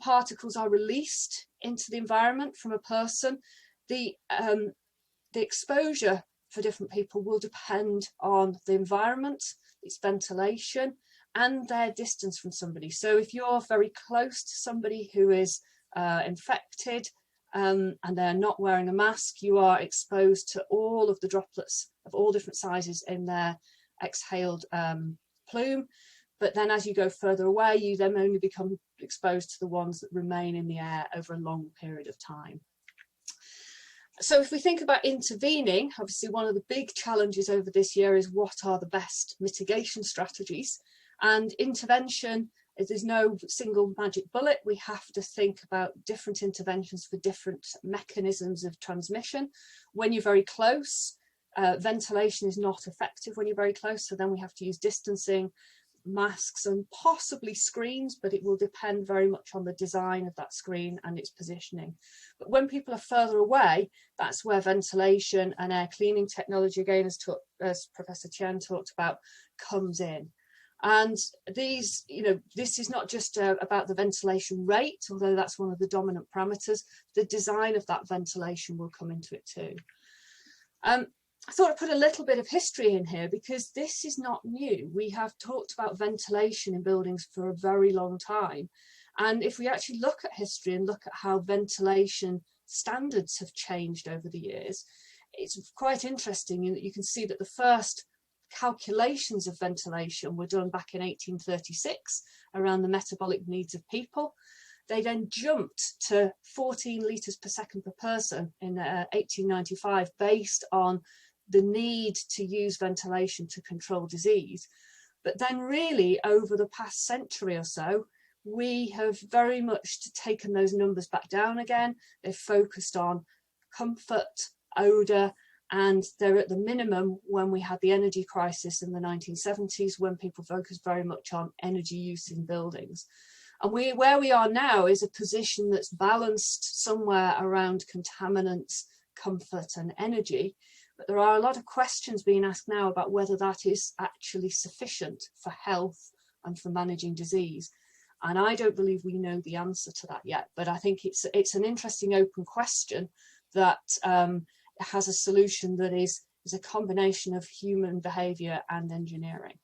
particles are released into the environment from a person, the exposure for different people will depend on the environment, its ventilation, and their distance from somebody. So if you're very close to somebody who is infected and they're not wearing a mask, you are exposed to all of the droplets of all different sizes in their exhaled plume. But then as you go further away, you then only become exposed to the ones that remain in the air over a long period of time. So if we think about intervening, obviously one of the big challenges over this year is what are the best mitigation strategies? And intervention, there's no single magic bullet. We have to think about different interventions for different mechanisms of transmission. When you're very close, ventilation is not effective when you're very close, so then we have to use distancing, masks, and possibly screens, but it will depend very much on the design of that screen and its positioning. But when people are further away, that's where ventilation and air cleaning technology, again, as Professor Chen talked about, comes in. And these, this is not just about the ventilation rate, although that's one of the dominant parameters. The design of that ventilation will come into it too. I thought I'd put a little bit of history in here because this is not new. We have talked about ventilation in buildings for a very long time. And if we actually look at history and look at how ventilation standards have changed over the years, it's quite interesting in that you can see that the first calculations of ventilation were done back in 1836 around the metabolic needs of people. They then jumped to 14 litres per second per person in 1895 based on the need to use ventilation to control disease. But then really over the past century or so, we have very much taken those numbers back down again. They've focused on comfort, odour, and they're at the minimum when we had the energy crisis in the 1970s, when people focused very much on energy use in buildings. And where we are now is a position that's balanced somewhere around contaminants, comfort and energy. But there are a lot of questions being asked now about whether that is actually sufficient for health and for managing disease. And I don't believe we know the answer to that yet, but I think it's an interesting open question that has a solution that is a combination of human behaviour and engineering.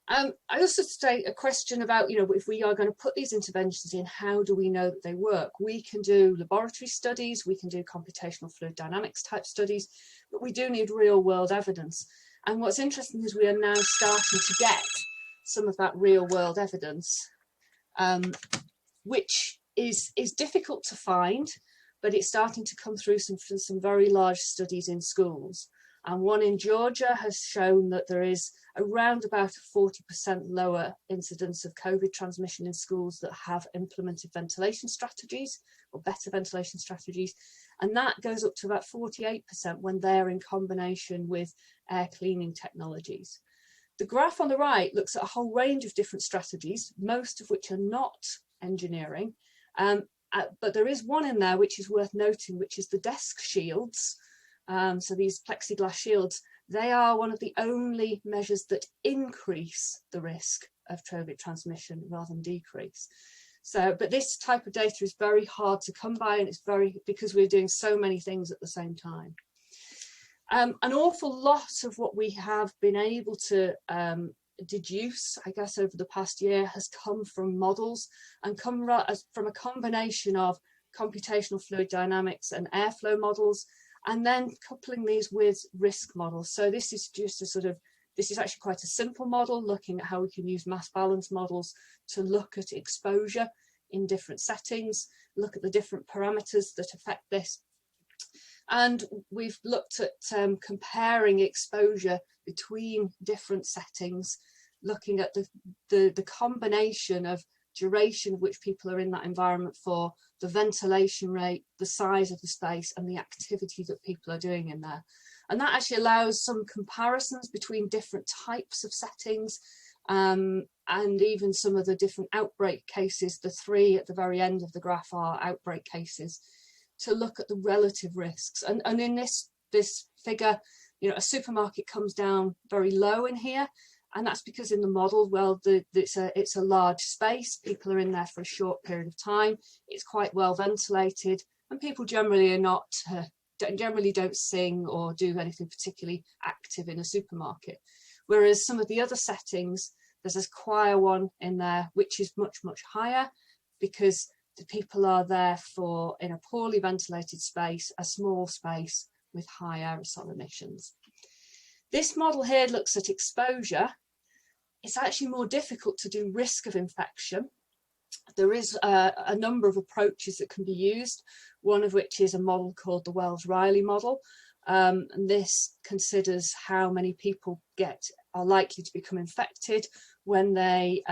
I also state a question about, if we are going to put these interventions in, how do we know that they work? We can do laboratory studies, we can do computational fluid dynamics type studies, but we do need real world evidence. And what's interesting is we are now starting to get some of that real world evidence, which is difficult to find, but it's starting to come through some very large studies in schools. And one in Georgia has shown that there is around about a 40% lower incidence of COVID transmission in schools that have implemented ventilation strategies or better ventilation strategies. And that goes up to about 48% when they're in combination with air cleaning technologies. The graph on the right looks at a whole range of different strategies, most of which are not engineering. But there is one in there which is worth noting, which is the desk shields. So these plexiglass shields, they are one of the only measures that increase the risk of COVID transmission rather than decrease. So, but this type of data is very hard to come by, and it's because we're doing so many things at the same time. An awful lot of what we have been able to deduce, I guess, over the past year has come from models and come from a combination of computational fluid dynamics and airflow models, and then coupling these with risk models. So this is just a sort of This is actually quite a simple model, looking at how we can use mass balance models to look at exposure in different settings, look at the different parameters that affect this. And we've looked at comparing exposure between different settings, looking at the combination of duration of which people are in that environment for, the ventilation rate, the size of the space, and the activity that people are doing in there. And that actually allows some comparisons between different types of settings, and even some of the different outbreak cases. The three at the very end of the graph are outbreak cases, to look at the relative risks. And in this figure, you know, a supermarket comes down very low in here, and that's because in the model, well, it's a large space, people are in there for a short period of time, it's quite well ventilated, and people generally are not, generally don't sing or do anything particularly active in a supermarket. Whereas some of the other settings, there's a choir one in there, which is much, much higher, because the people are there for, in a poorly ventilated space, a small space with high aerosol emissions. This model here looks at exposure. It's actually more difficult to do risk of infection. There is a number of approaches that can be used, one of which is a model called the Wells-Riley model. And this considers how many people are likely to become infected when they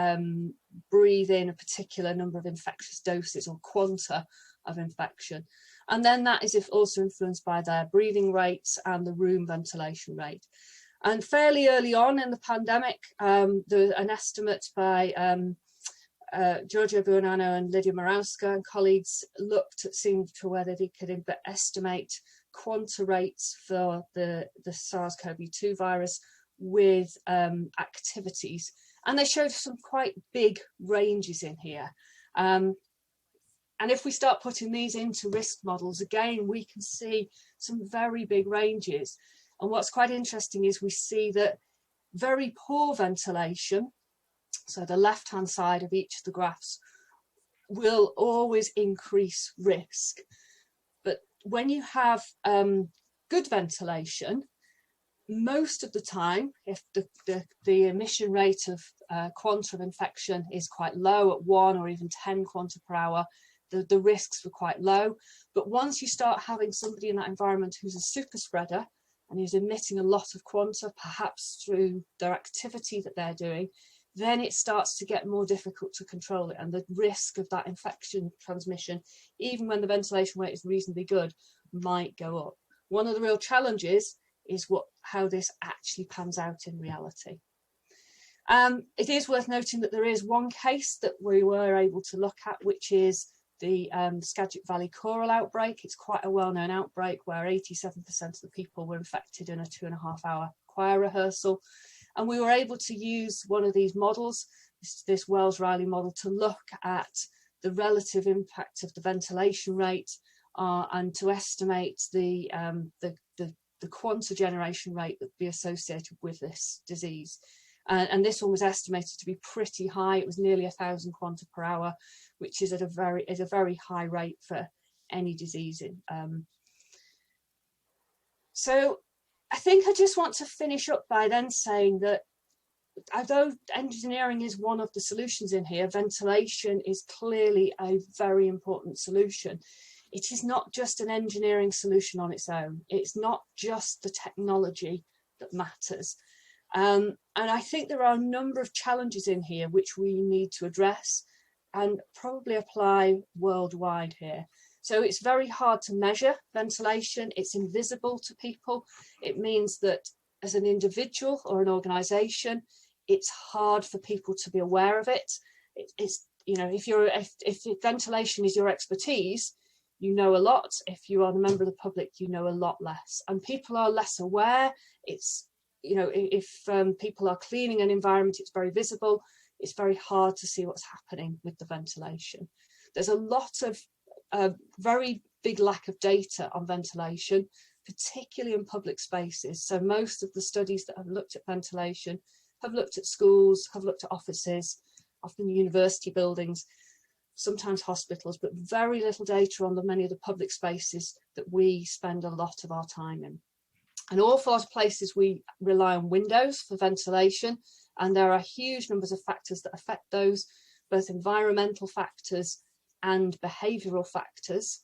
breathe in a particular number of infectious doses or quanta of infection. And then that is also influenced by their breathing rates and the room ventilation rate. And fairly early on in the pandemic, there was an estimate by Giorgio Buonanno and Lydia Morawska and colleagues looked at seeing to whether they could estimate quanta rates for the SARS-CoV-2 virus with activities. And they showed some quite big ranges in here. And if we start putting these into risk models, again, we can see some very big ranges. And what's quite interesting is we see that very poor ventilation, so the left-hand side of each of the graphs, will always increase risk. But when you have good ventilation, most of the time, if the emission rate of quanta of infection is quite low at 1 or even 10 quanta per hour, the risks were quite low. But once you start having somebody in that environment who's a super spreader and who's emitting a lot of quanta, perhaps through their activity that they're doing, then it starts to get more difficult to control it, and the risk of that infection transmission, even when the ventilation rate is reasonably good, might go up. One of the real challenges is how this actually pans out in reality. It is worth noting that there is one case that we were able to look at, which is the Skagit Valley Choral outbreak. It's quite a well-known outbreak where 87% of the people were infected in a 2.5-hour choir rehearsal. And we were able to use one of these models, this Wells-Riley model, to look at the relative impact of the ventilation rate and to estimate the quanta generation rate that would be associated with this disease. And this one was estimated to be pretty high. It was nearly 1,000 quanta per hour, which is a very high rate for any disease. So I think I just want to finish up by then saying that although engineering is one of the solutions in here, ventilation is clearly a very important solution. It is not just an engineering solution on its own. It's not just the technology that matters. And I think there are a number of challenges in here which we need to address and probably apply worldwide here. So it's very hard to measure ventilation. It's invisible to people. It means that as an individual or an organization, it's hard for people to be aware of it. It's, you know, if ventilation is your expertise, you know a lot. If you are a member of the public, you know a lot less. And people are less aware. It's, you know, if people are cleaning an environment, it's very visible. It's very hard to see what's happening with the ventilation. There's a lot of very big lack of data on ventilation, particularly in public spaces. So most of the studies that have looked at ventilation have looked at schools, have looked at offices, often university buildings, sometimes hospitals, but very little data on many of the public spaces that we spend a lot of our time in. An awful lot of places we rely on windows for ventilation, and there are huge numbers of factors that affect those, both environmental factors and behavioural factors.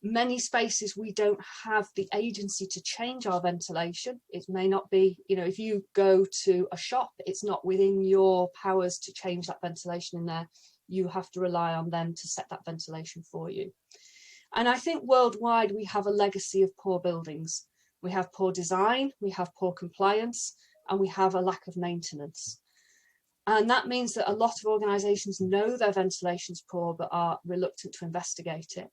Many spaces we don't have the agency to change our ventilation. It may not be, you know, if you go to a shop, it's not within your powers to change that ventilation in there. You have to rely on them to set that ventilation for you. And I think worldwide we have a legacy of poor buildings. We have poor design, we have poor compliance, and we have a lack of maintenance. And that means that a lot of organisations know their ventilation's poor but are reluctant to investigate it.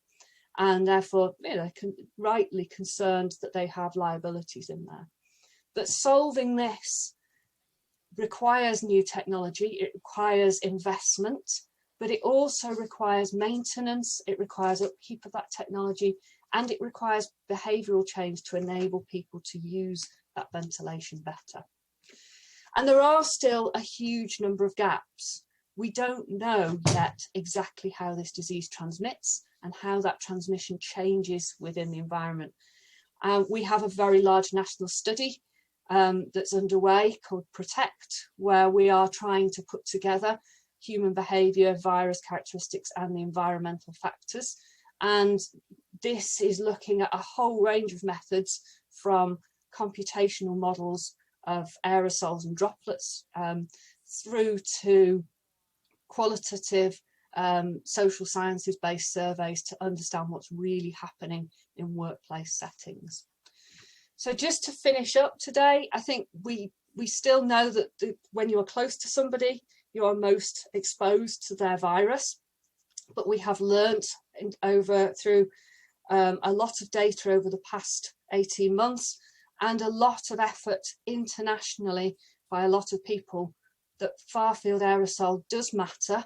And therefore, you know, rightly concerned that they have liabilities in there. But solving this requires new technology, it requires investment, but it also requires maintenance, it requires upkeep of that technology, and it requires behavioural change to enable people to use that ventilation better. And there are still a huge number of gaps. We don't know yet exactly how this disease transmits and how that transmission changes within the environment. We have a very large national study that's underway called PROTECT, where we are trying to put together human behaviour, virus characteristics and the environmental factors. And this is looking at a whole range of methods, from computational models of aerosols and droplets through to qualitative social sciences based surveys to understand what's really happening in workplace settings. So just to finish up today, I think we still know that when you are close to somebody, you are most exposed to their virus. But we have learnt through a lot of data over the past 18 months and a lot of effort internationally by a lot of people that far-field aerosol does matter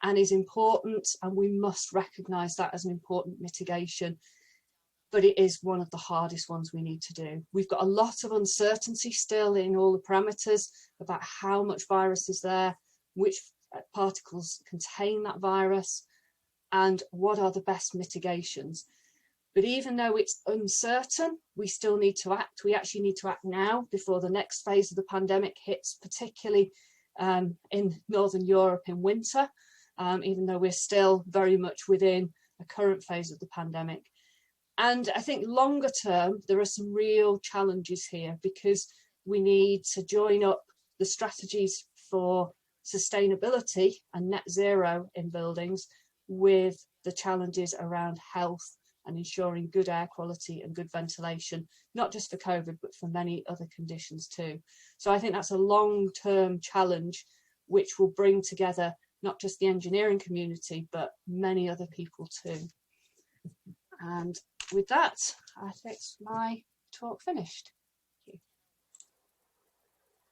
and is important, and we must recognise that as an important mitigation. But it is one of the hardest ones we need to do. We've got a lot of uncertainty still in all the parameters about how much virus is there, which particles contain that virus, and what are the best mitigations. But even though it's uncertain, we still need to act. We actually need to act now before the next phase of the pandemic hits, particularly in Northern Europe in winter, even though we're still very much within a current phase of the pandemic. And I think longer term, there are some real challenges here, because we need to join up the strategies for sustainability and net zero in buildings with the challenges around health and ensuring good air quality and good ventilation, not just for COVID, but for many other conditions too. So I think that's a long-term challenge which will bring together not just the engineering community, but many other people too. And with that, I think my talk finished. Thank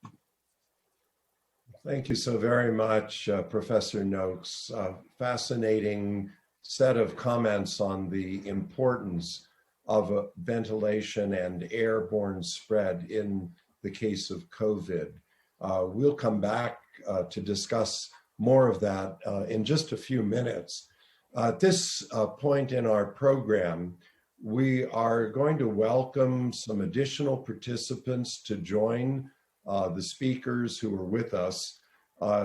you. Thank you so very much, Professor Noakes. Fascinating set of comments on the importance of ventilation and airborne spread in the case of COVID. We'll come back to discuss more of that in just a few minutes. At this point in our program, we are going to welcome some additional participants to join the speakers who are with us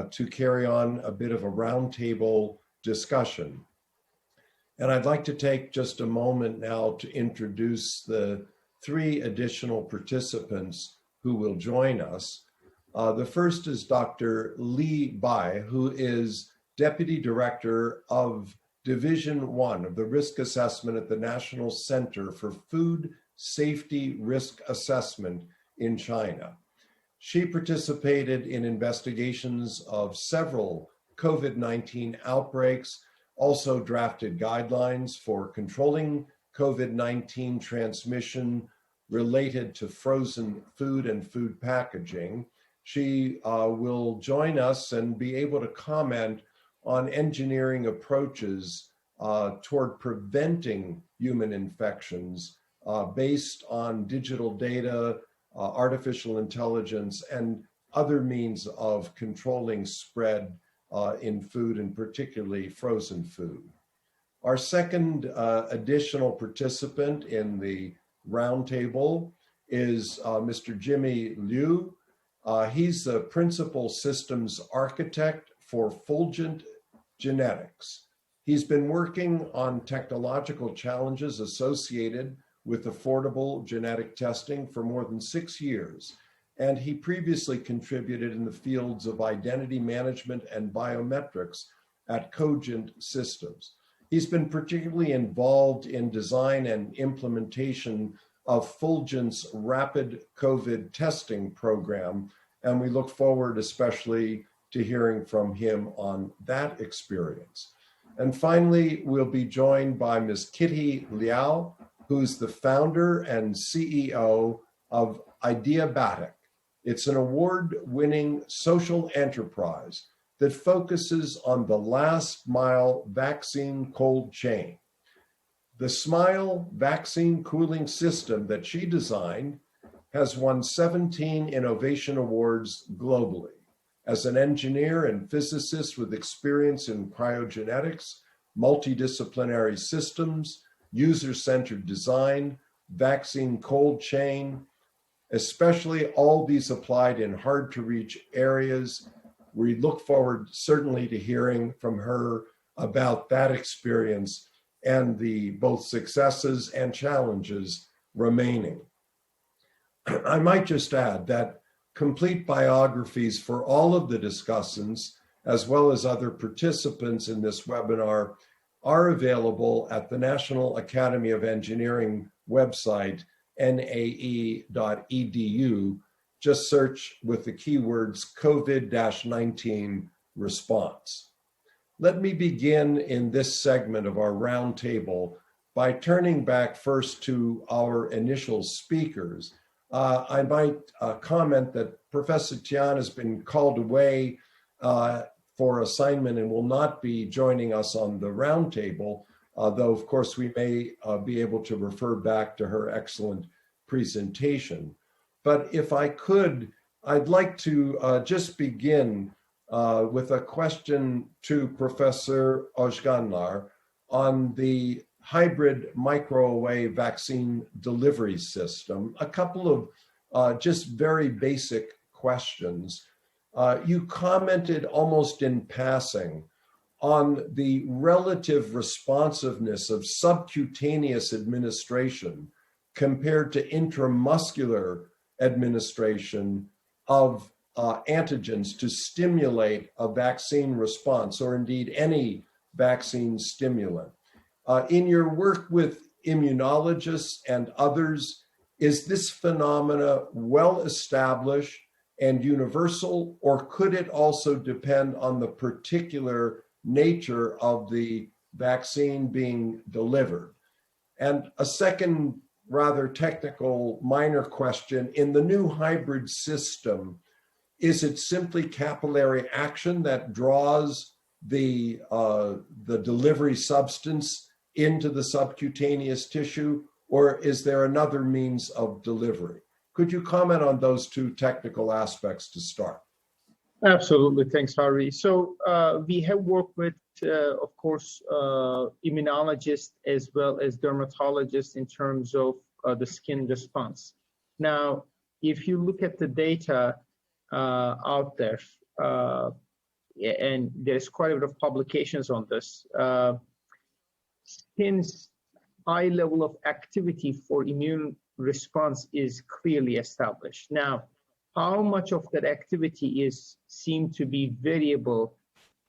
to carry on a bit of a roundtable discussion. And I'd like to take just a moment now to introduce the three additional participants who will join us. The first is Dr. Li Bai, who is Deputy Director of Division 1 of the Risk Assessment at the National Center for Food Safety Risk Assessment in China. She participated in investigations of several COVID-19 outbreaks, also drafted guidelines for controlling COVID-19 transmission related to frozen food and food packaging. She will join us and be able to comment on engineering approaches toward preventing human infections based on digital data, artificial intelligence, and other means of controlling spread in food, and particularly frozen food. Our second additional participant in the roundtable is Mr. Jimmy Liu. He's the principal systems architect for Fulgent Genetics. He's been working on technological challenges associated with affordable genetic testing for more than 6 years, and he previously contributed in the fields of identity management and biometrics at Cogent Systems. He's been particularly involved in design and implementation of Fulgent's rapid COVID testing program, and we look forward especially to hearing from him on that experience. And finally, we'll be joined by Ms. Kitty Liao, who's the founder and CEO of Ideabatic. It's an award-winning social enterprise that focuses on the last mile vaccine cold chain. The SMILE vaccine cooling system that she designed has won 17 innovation awards globally. As an engineer and physicist with experience in cryogenetics, multidisciplinary systems, user-centered design, vaccine cold chain, especially all these applied in hard-to-reach areas, we look forward certainly to hearing from her about that experience and the both successes and challenges remaining. I might just add that complete biographies for all of the discussants, as well as other participants in this webinar, are available at the National Academy of Engineering website, nae.edu. Just search with the keywords COVID-19 response. Let me begin in this segment of our roundtable by turning back first to our initial speakers. I might comment that Professor Tian has been called away for assignment and will not be joining us on the roundtable, though of course we may be able to refer back to her excellent presentation. But if I could, I'd like to just begin with a question to Professor Ojganlar on the hybrid microarray vaccine delivery system. A couple of just very basic questions. You commented almost in passing on the relative responsiveness of subcutaneous administration compared to intramuscular administration of antigens to stimulate a vaccine response, or indeed any vaccine stimulant. In your work with immunologists and others, is this phenomena well established and universal, or could it also depend on the particular nature of the vaccine being delivered? And a second rather technical minor question, in the new hybrid system, is it simply capillary action that draws the delivery substance into the subcutaneous tissue, or is there another means of delivery? Could you comment on those two technical aspects to start? Absolutely, thanks, Harvey. So we have worked with, of course, immunologists as well as dermatologists in terms of the skin response. Now, if you look at the data out there, and there's quite a bit of publications on this, skin's high level of activity for immune response is clearly established. Now, how much of that activity seem to be variable,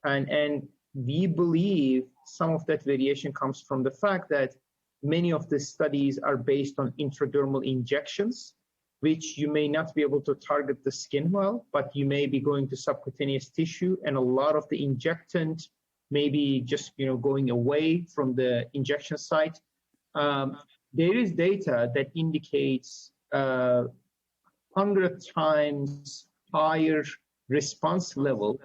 and we believe some of that variation comes from the fact that many of the studies are based on intradermal injections, which you may not be able to target the skin well, but you may be going to subcutaneous tissue, and a lot of the injectant may be just going away from the injection site. There is data that indicates 100 times higher response level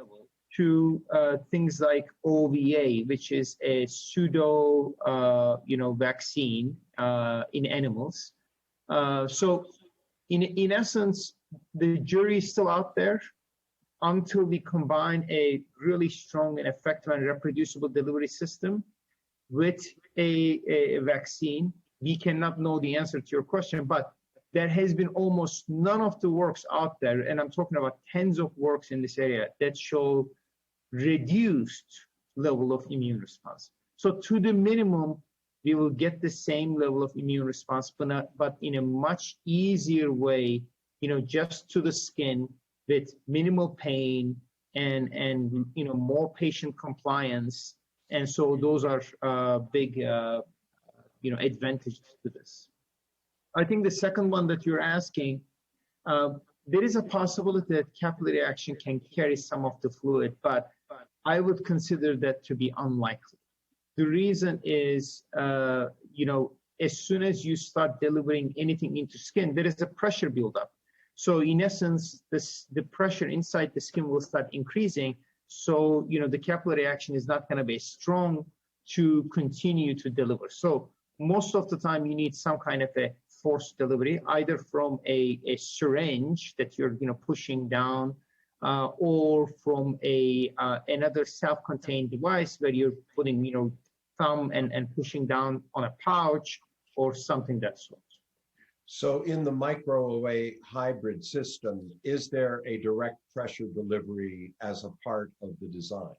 to things like OVA, which is a pseudo, vaccine in animals. So, in essence, the jury is still out there until we combine a really strong and effective and reproducible delivery system with a vaccine. We cannot know the answer to your question, but there has been almost none of the works out there, and I'm talking about tens of works in this area, that show reduced level of immune response. So to the minimum, we will get the same level of immune response, but in a much easier way, just to the skin with minimal pain and more patient compliance. And so those are big advantages to this. I think the second one that you're asking, there is a possibility that capillary action can carry some of the fluid, but I would consider that to be unlikely. The reason is, as soon as you start delivering anything into skin, there is a pressure buildup. So in essence, the pressure inside the skin will start increasing. So, the capillary action is not going to be strong to continue to deliver. So most of the time you need some kind of a forced delivery, either from a syringe that you're pushing down, or from another self-contained device where you're putting thumb and pushing down on a pouch or something that sort. So in the microarray hybrid system, is there a direct pressure delivery as a part of the design?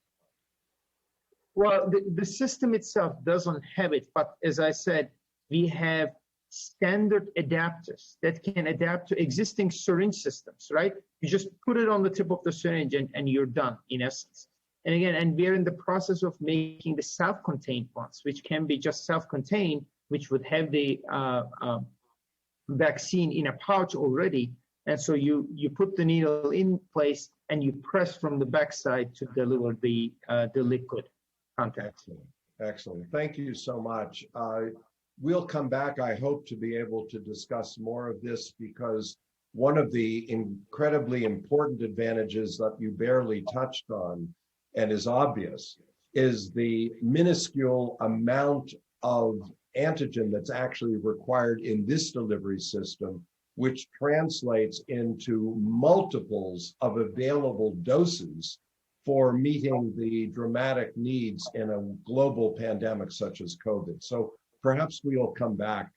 Well, the system itself doesn't have it, but as I said, we have standard adapters that can adapt to existing syringe systems, right? You just put it on the tip of the syringe and you're done, in essence. And again, we're in the process of making the self-contained ones, which can be just self-contained, which would have the vaccine in a pouch already. And so you put the needle in place and you press from the backside to deliver the liquid contact. Excellent. Thank you so much. We'll come back, I hope, to be able to discuss more of this, because one of the incredibly important advantages that you barely touched on and is obvious is the minuscule amount of antigen that's actually required in this delivery system, which translates into multiples of available doses for meeting the dramatic needs in a global pandemic such as COVID. So perhaps we'll come back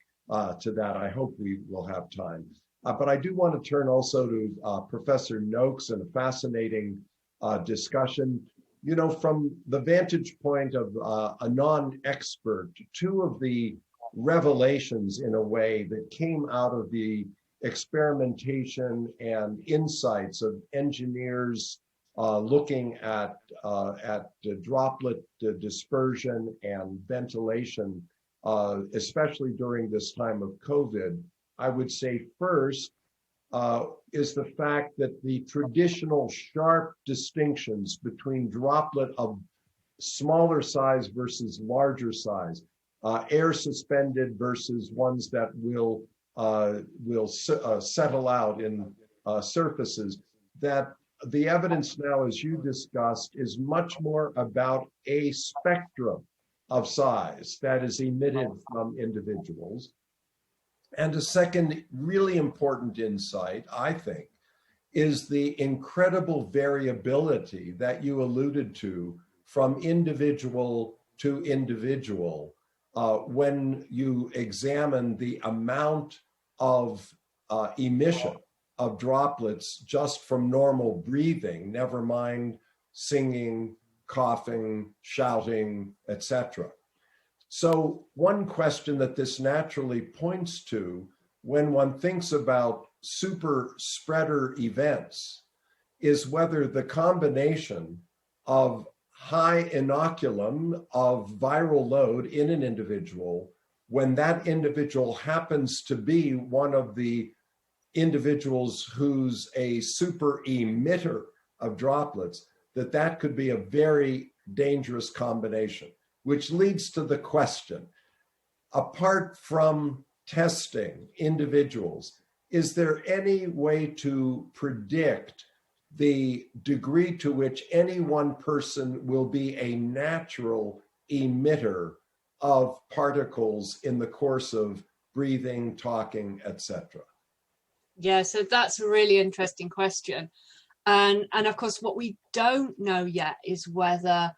to that. I hope we will have time. But I do want to turn also to Professor Noakes and a fascinating discussion. From the vantage point of a non-expert, two of the revelations in a way that came out of the experimentation and insights of engineers looking at droplet dispersion and ventilation, especially during this time of COVID, I would say first is the fact that the traditional sharp distinctions between droplet of smaller size versus larger size, air suspended versus ones that will settle out in surfaces, that the evidence now, as you discussed, is much more about a spectrum of size that is emitted from individuals. And a second really important insight, I think, is the incredible variability that you alluded to from individual to individual when you examine the amount of emission of droplets just from normal breathing, never mind singing, coughing, shouting, etc. So one question that this naturally points to when one thinks about super spreader events is whether the combination of high inoculum of viral load in an individual, when that individual happens to be one of the individuals who's a super emitter of droplets, that could be a very dangerous combination, which leads to the question, apart from testing individuals, is there any way to predict the degree to which any one person will be a natural emitter of particles in the course of breathing, talking, etc.? Yeah, so that's a really interesting question. And of course, what we don't know yet is whether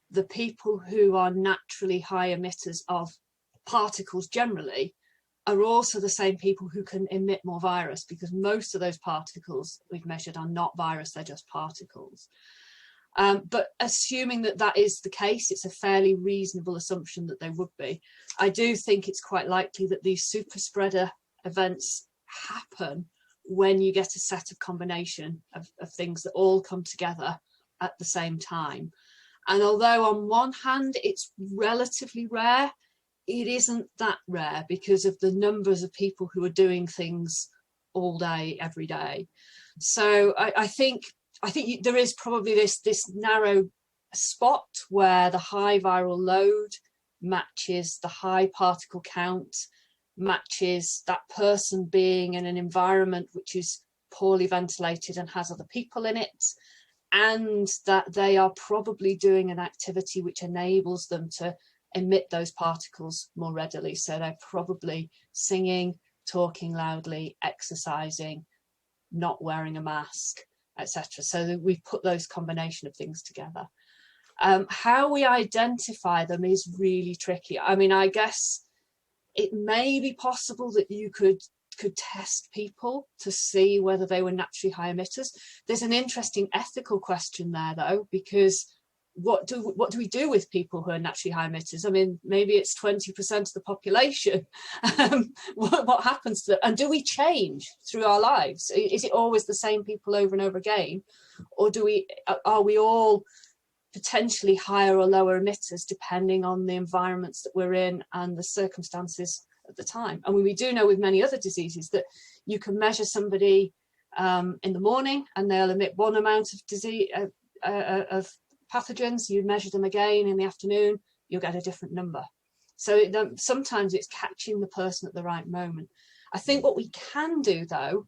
the people who are naturally high emitters of particles generally are also the same people who can emit more virus, because most of those particles we've measured are not virus, they're just particles. But assuming that that is the case, it's a fairly reasonable assumption that they would be. I do think it's quite likely that these super spreader events happen when you get a set of combination of things that all come together at the same time. And although on one hand it's relatively rare, it isn't that rare because of the numbers of people who are doing things all day, every day. So I think there is probably this narrow spot where the high viral load matches the high particle count, matches that person being in an environment which is poorly ventilated and has other people in it, and that they are probably doing an activity which enables them to emit those particles more readily. So they're probably singing, talking loudly, exercising, not wearing a mask, etc. So we've put those combination of things together. How we identify them is really tricky. I mean, I guess it may be possible that you could test people to see whether they were naturally high emitters. There's an interesting ethical question there, though, because what do we do with people who are naturally high emitters? I mean, maybe it's 20% of the population. What happens to them? And do we change through our lives? Is it always the same people over and over again? Or are we all potentially higher or lower emitters depending on the environments that we're in and the circumstances at the time? And we do know with many other diseases that you can measure somebody in the morning and they'll emit one amount of disease of pathogens. You measure them again in the afternoon, you'll get a different number. So sometimes it's catching the person at the right moment. I think what we can do, though,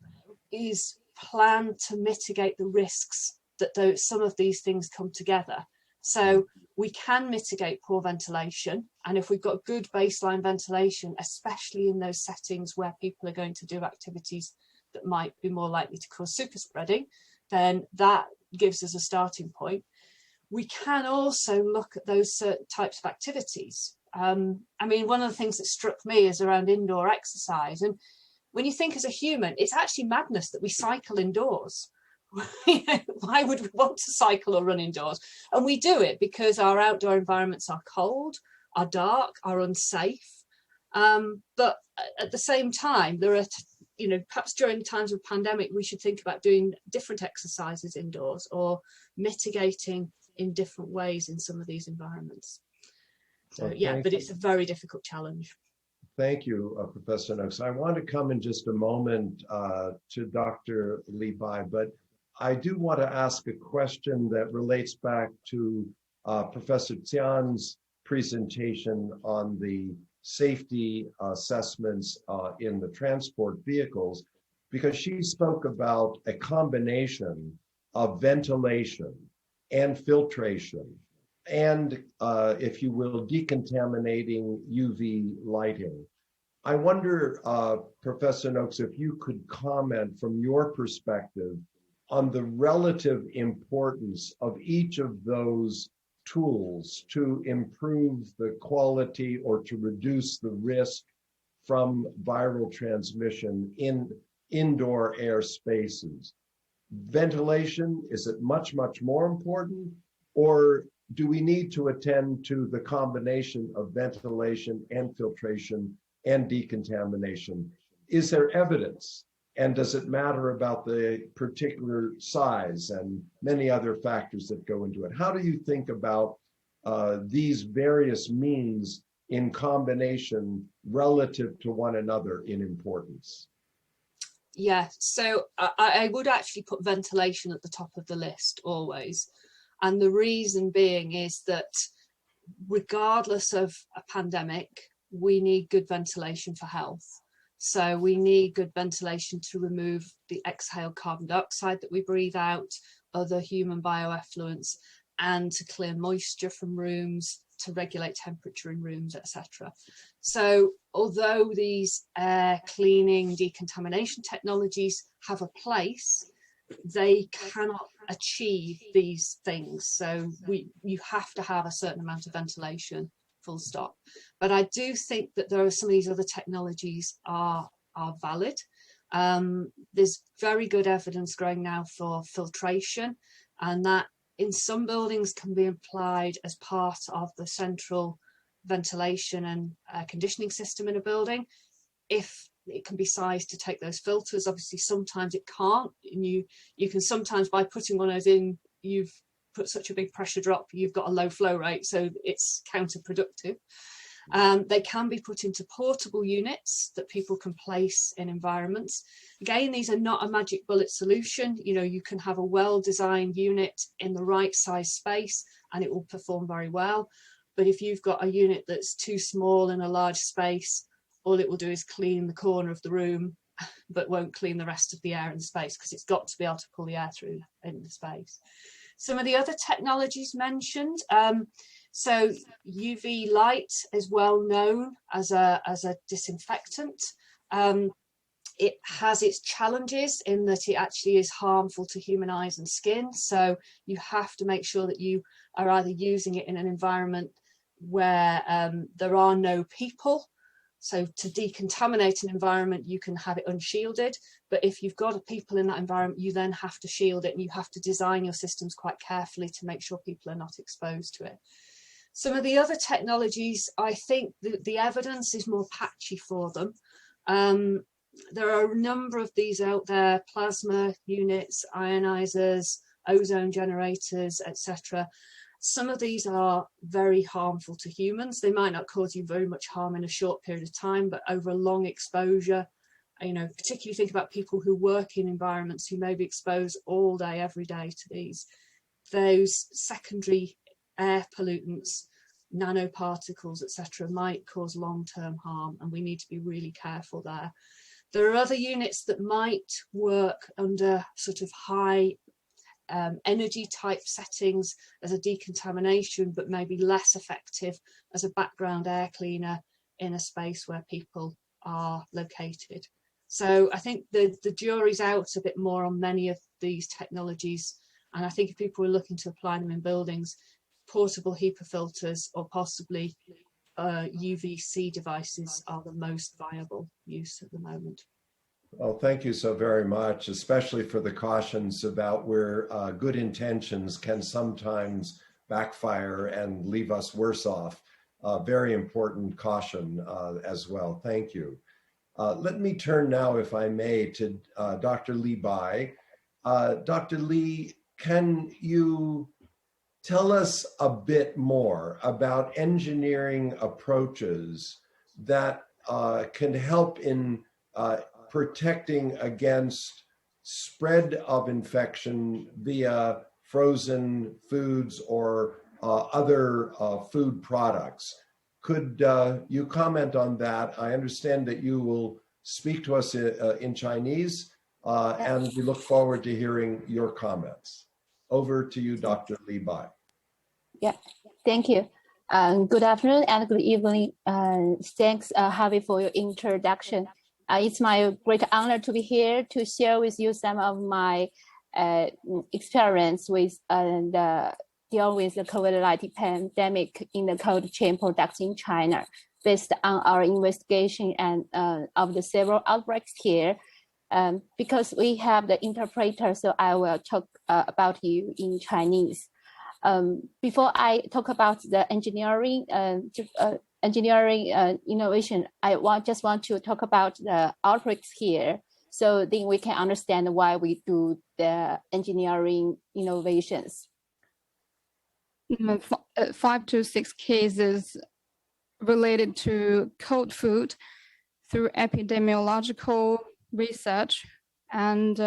is plan to mitigate the risks that some of these things come together. So we can mitigate poor ventilation, and if we've got good baseline ventilation, especially in those settings where people are going to do activities that might be more likely to cause super spreading, then that gives us a starting point. We can also look at those certain types of activities. I mean, one of the things that struck me is around indoor exercise. And when you think as a human, it's actually madness that we cycle indoors. Why would we want to cycle or run indoors? And we do it because our outdoor environments are cold, are dark, are unsafe. But at the same time, there are, perhaps during times of pandemic, we should think about doing different exercises indoors or mitigating in different ways in some of these environments. So but it's a very difficult challenge. Thank you, Professor Noakes. I want to come in just a moment to Dr. Levi, but I do want to ask a question that relates back to Professor Tian's presentation on the safety assessments in the transport vehicles, because she spoke about a combination of ventilation and filtration and, if you will, decontaminating UV lighting. I wonder, Professor Noakes, if you could comment from your perspective on the relative importance of each of those tools to improve the quality or to reduce the risk from viral transmission in indoor air spaces. Ventilation, is it much, much more important, or do we need to attend to the combination of ventilation and filtration and decontamination? Is there evidence, and does it matter about the particular size and many other factors that go into it? How do you think about these various means in combination relative to one another in importance? Yeah, so I would actually put ventilation at the top of the list always. And the reason being is that regardless of a pandemic, we need good ventilation for health. So we need good ventilation to remove the exhaled carbon dioxide that we breathe out, other human bioeffluents, and to clear moisture from rooms, to regulate temperature in rooms, etc. So although these air cleaning, decontamination technologies have a place, they cannot achieve these things. So you have to have a certain amount of ventilation full stop. But I do think that there are some of these other technologies are valid. There's very good evidence growing now for filtration, and that in some buildings can be applied as part of the central ventilation and conditioning system in a building, if it can be sized to take those filters. Obviously sometimes it can't, and you can sometimes, by putting one of those in, you've put such a big pressure drop, you've got a low flow rate, so it's counterproductive. They can be put into portable units that people can place in environments. Again, these are not a magic bullet solution. You know, you can have a well-designed unit in the right size space and it will perform very well. But if you've got a unit that's too small in a large space, all it will do is clean the corner of the room, but won't clean the rest of the air in the space, because it's got to be able to pull the air through in the space. Some of the other technologies mentioned, so UV light is well known as a disinfectant. It has its challenges in that it actually is harmful to human eyes and skin. So you have to make sure that you are either using it in an environment where there are no people. So to decontaminate an environment, you can have it unshielded, but if you've got people in that environment, you then have to shield it, and you have to design your systems quite carefully to make sure people are not exposed to it. Some of the other technologies, I think the evidence is more patchy for them. There are a number of these out there: plasma units, ionizers, ozone generators, etc. Some of these are very harmful to humans. They might not cause you very much harm in a short period of time, but over a long exposure, you know, particularly think about people who work in environments who may be exposed all day, every day to these. Those secondary air pollutants, nanoparticles, etc., might cause long-term harm, and we need to be really careful there. There are other units that might work under sort of high energy type settings as a decontamination, but maybe less effective as a background air cleaner in a space where people are located. So I think the jury's out a bit more on many of these technologies, and I think if people are looking to apply them in buildings, portable HEPA filters or possibly UVC devices are the most viable use at the moment. Well, thank you so very much, especially for the cautions about where good intentions can sometimes backfire and leave us worse off. Very important caution as well. Thank you. Let me turn now, if I may, to Dr. Li Bai. Dr. Li, can you tell us a bit more about engineering approaches that can help in protecting against spread of infection via frozen foods or other food products? Could you comment on that? I understand that you will speak to us in Chinese, and we look forward to hearing your comments. Over to you, Dr. Li Bai. Yeah, thank you. Good afternoon and good evening. Thanks, Harvey, for your introduction. It's my great honor to be here to share with you some of my experience with deal with the COVID-19 pandemic in the cold chain products in China, based on our investigation and of the several outbreaks here. Because we have the interpreter, so I will talk about you in Chinese. Before I talk about the engineering innovation, I just want to talk about the outbreaks here, so then we can understand why we do the engineering innovations. 5 to 6 cases related to cold food through epidemiological research and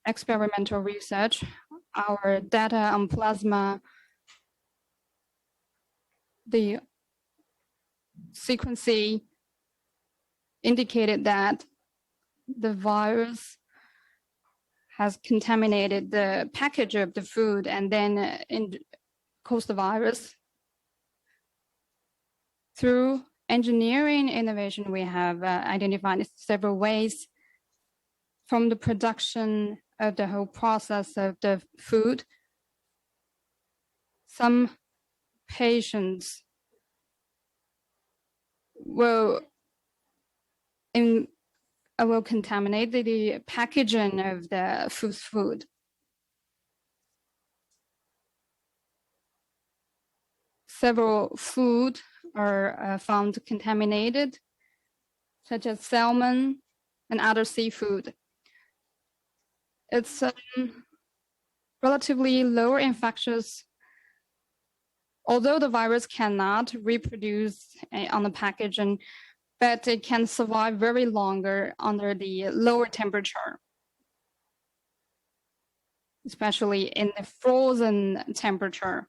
experimental research. Our data on plasma, the sequencing indicated that the virus has contaminated the package of the food and then caused the virus. Through engineering innovation, we have identified several ways from the production of the whole process of the food. Some patients will contaminate the packaging of the food. Several food are found contaminated, such as salmon and other seafood. It's relatively lower infectious, although the virus cannot reproduce on the packaging, but it can survive very longer under the lower temperature, especially in the frozen temperature.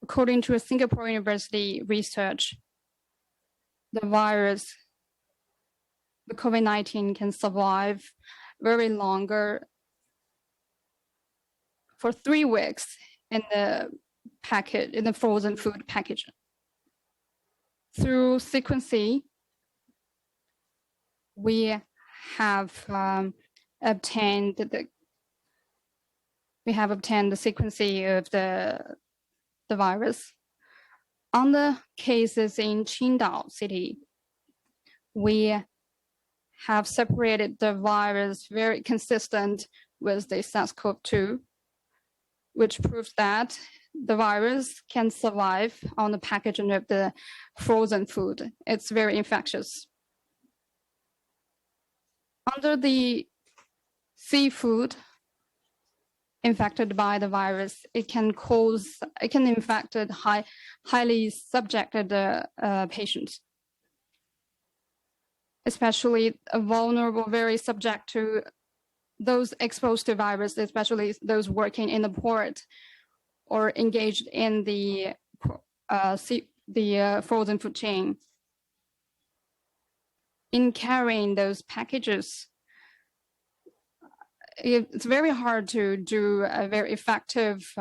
According to a Singapore University research, the virus, the COVID-19 can survive very longer for 3 weeks in the packet, in the frozen food packaging. Through sequencing, we have obtained the sequencing of the virus. On the cases in Qingdao city, we have separated the virus very consistent with the SARS-CoV-2, which proves that the virus can survive on the packaging of the frozen food. It's very infectious. Under the seafood infected by the virus, it can infect highly subjected patients, especially vulnerable, very subject to those exposed to virus, especially those working in the port or engaged in the frozen food chain. In carrying those packages, it's very hard to do a very effective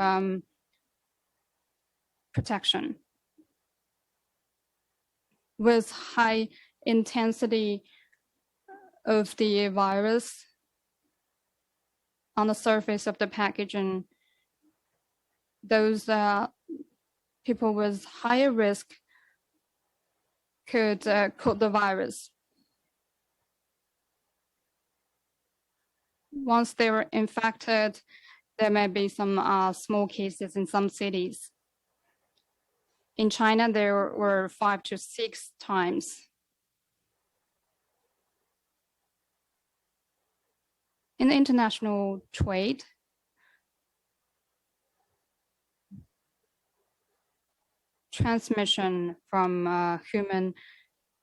protection. With high intensity of the virus on the surface of the packaging, those people with higher risk could caught the virus. Once they were infected, there may be some small cases in some cities. In China, there were 5 to 6 times. In the international trade, transmission from human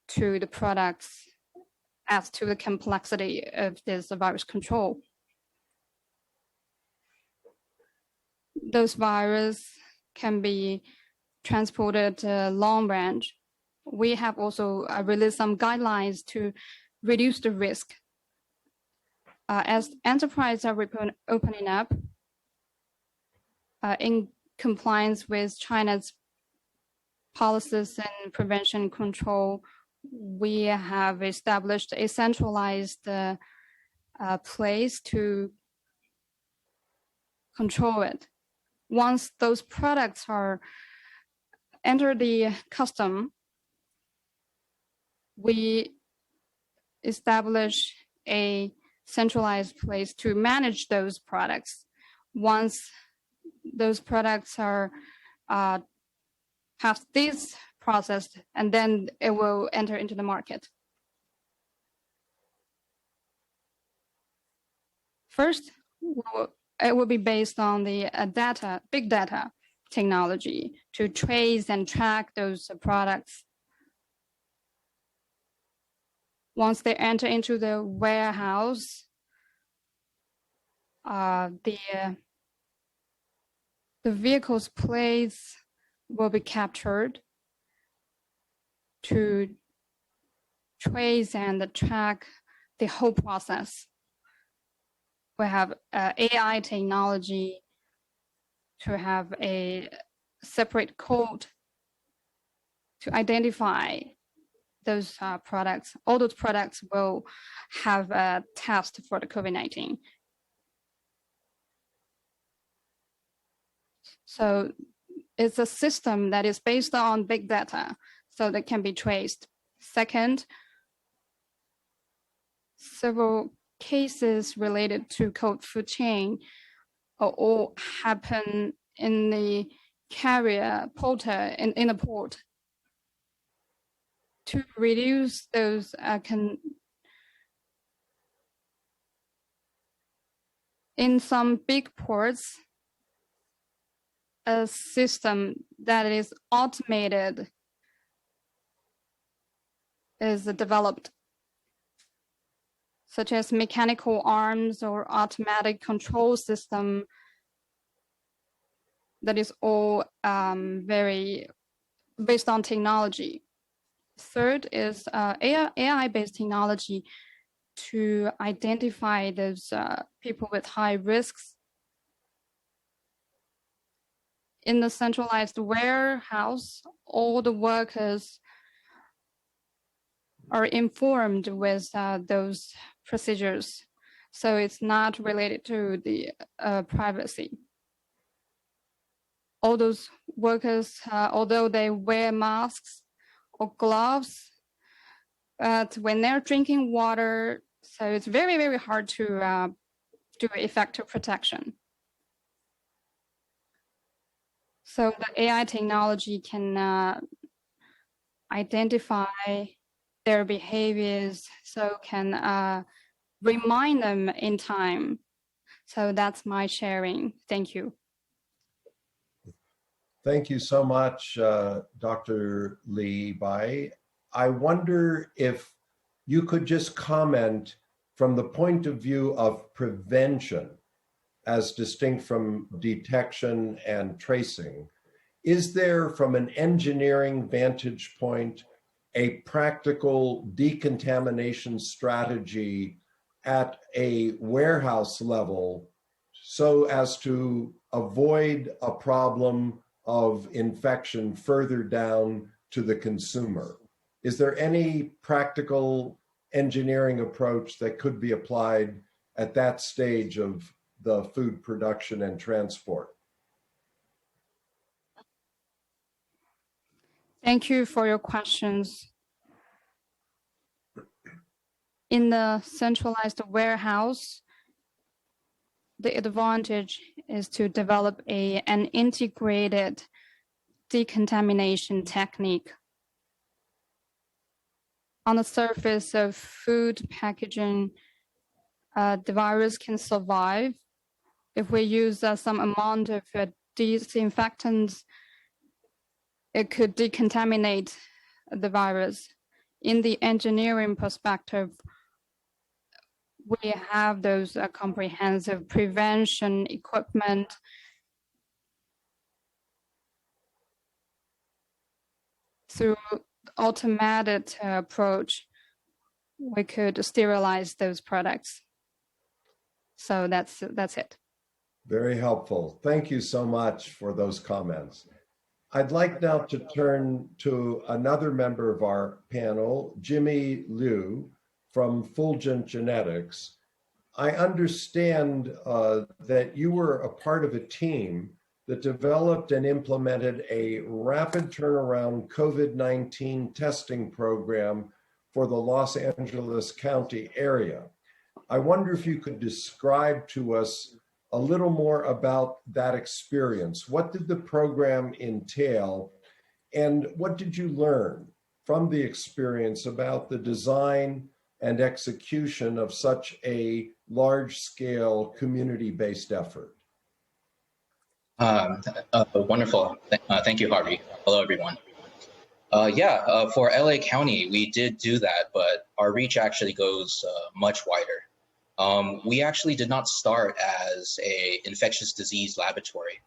to the products adds to the complexity of this virus control. Those viruses can be transported long range. We have also released some guidelines to reduce the risk. As enterprises are opening up in compliance with China's policies and prevention control, we have established a centralized place to control it. Once those products are enter the custom, we establish a centralized place to manage those products. Once those products are past this process, and then it will enter into the market. First, it will be based on the big data technology to trace and track those products. Once they enter into the warehouse, the vehicle's plates will be captured to trace and track the whole process. We have AI technology to have a separate code to identify those products. All those products will have a test for the COVID-19. So it's a system that is based on big data, so that can be traced. Second, several cases related to cold food chain all happen in the carrier porter in the port. To reduce those in some big ports, a system that is automated is developed, such as mechanical arms or automatic control system that is all very based on technology. Third is AI-based technology to identify those people with high risks. In the centralized warehouse, all the workers are informed with those procedures. So it's not related to the privacy. All those workers, although they wear masks or gloves, but when they're drinking water, so it's very, very hard to do effective protection. So the AI technology can identify their behaviors, so can remind them in time. So that's my sharing. Thank you. Thank you so much, Dr. Li Bai. I wonder if you could just comment from the point of view of prevention, as distinct from detection and tracing. Is there, from an engineering vantage point, a practical decontamination strategy at a warehouse level so as to avoid a problem of infection further down to the consumer? Is there any practical engineering approach that could be applied at that stage of the food production and transport? Thank you for your questions. In the centralized warehouse, the advantage is to develop an integrated decontamination technique. On the surface of food packaging, the virus can survive. If we use some amount of disinfectants, it could decontaminate the virus. In the engineering perspective, we have those comprehensive prevention equipment. Through automated approach, we could sterilize those products. So that's it. Very helpful. Thank you so much for those comments. I'd like now to turn to another member of our panel, Jimmy Liu from Fulgent Genetics. I understand that you were a part of a team that developed and implemented a rapid turnaround COVID-19 testing program for the Los Angeles County area. I wonder if you could describe to us a little more about that experience. What did the program entail, and what did you learn from the experience about the design and execution of such a large-scale community-based effort? Wonderful. Thank you, Harvey. Hello, everyone. For LA County, we did do that, but our reach actually goes much wider. We actually did not start as an infectious disease laboratory.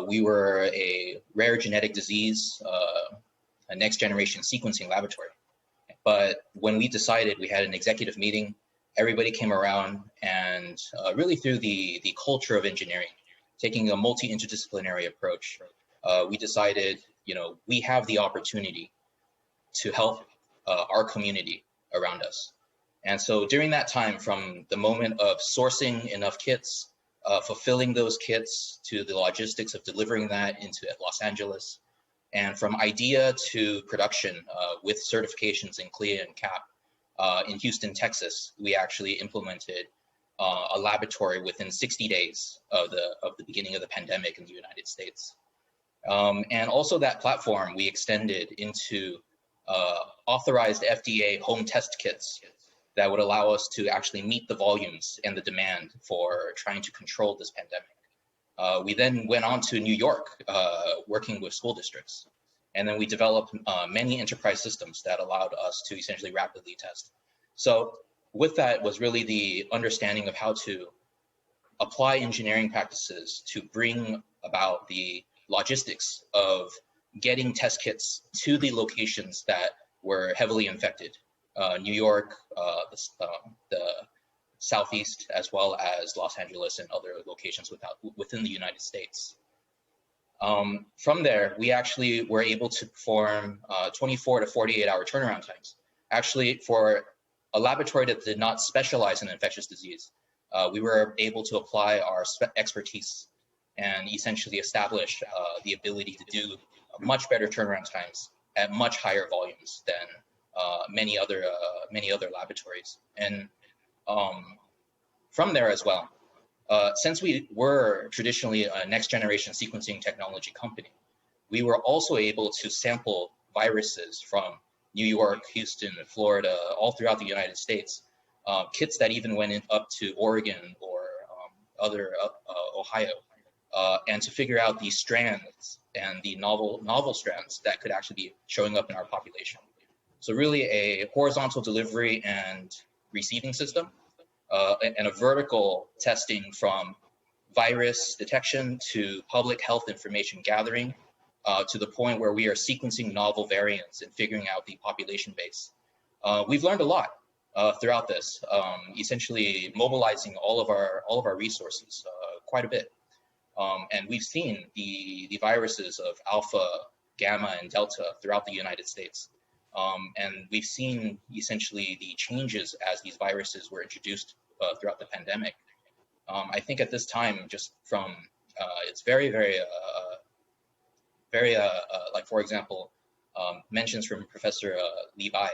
We were a rare genetic disease, a next generation sequencing laboratory. But when we decided, we had an executive meeting, everybody came around, and really through the culture of engineering, taking a multi-interdisciplinary approach, we decided, we have the opportunity to help our community around us. And so during that time, from the moment of sourcing enough kits, fulfilling those kits, to the logistics of delivering that into Los Angeles, And from idea to production with certifications in CLIA and CAP in Houston, Texas, we actually implemented a laboratory within 60 days of the beginning of the pandemic in the United States. And also that platform we extended into authorized FDA home test kits that would allow us to actually meet the volumes and the demand for trying to control this pandemic. We then went on to New York, working with school districts. And then we developed many enterprise systems that allowed us to essentially rapidly test. So with that was really the understanding of how to apply engineering practices to bring about the logistics of getting test kits to the locations that were heavily infected. New York, the Southeast, as well as Los Angeles and other locations within the United States. From there, we actually were able to perform 24 to 48-hour turnaround times. Actually, for a laboratory that did not specialize in infectious disease, we were able to apply our expertise and essentially establish the ability to do much better turnaround times at much higher volumes than many other laboratories. And from there as well, since we were traditionally a next generation sequencing technology company, we were also able to sample viruses from New York, Houston, Florida, all throughout the United States, kits that even went up to Oregon or Ohio, and to figure out the strands and the novel strands that could actually be showing up in our population. So really a horizontal delivery and receiving system, and a vertical testing from virus detection to public health information gathering, to the point where we are sequencing novel variants and figuring out the population base. We've learned a lot throughout this, essentially mobilizing all of our resources quite a bit. And we've seen the viruses of Alpha, Gamma, and Delta throughout the United States. And we've seen essentially the changes as these viruses were introduced throughout the pandemic. I think at this time, just from, it's very, like for example, mentions from Professor Levi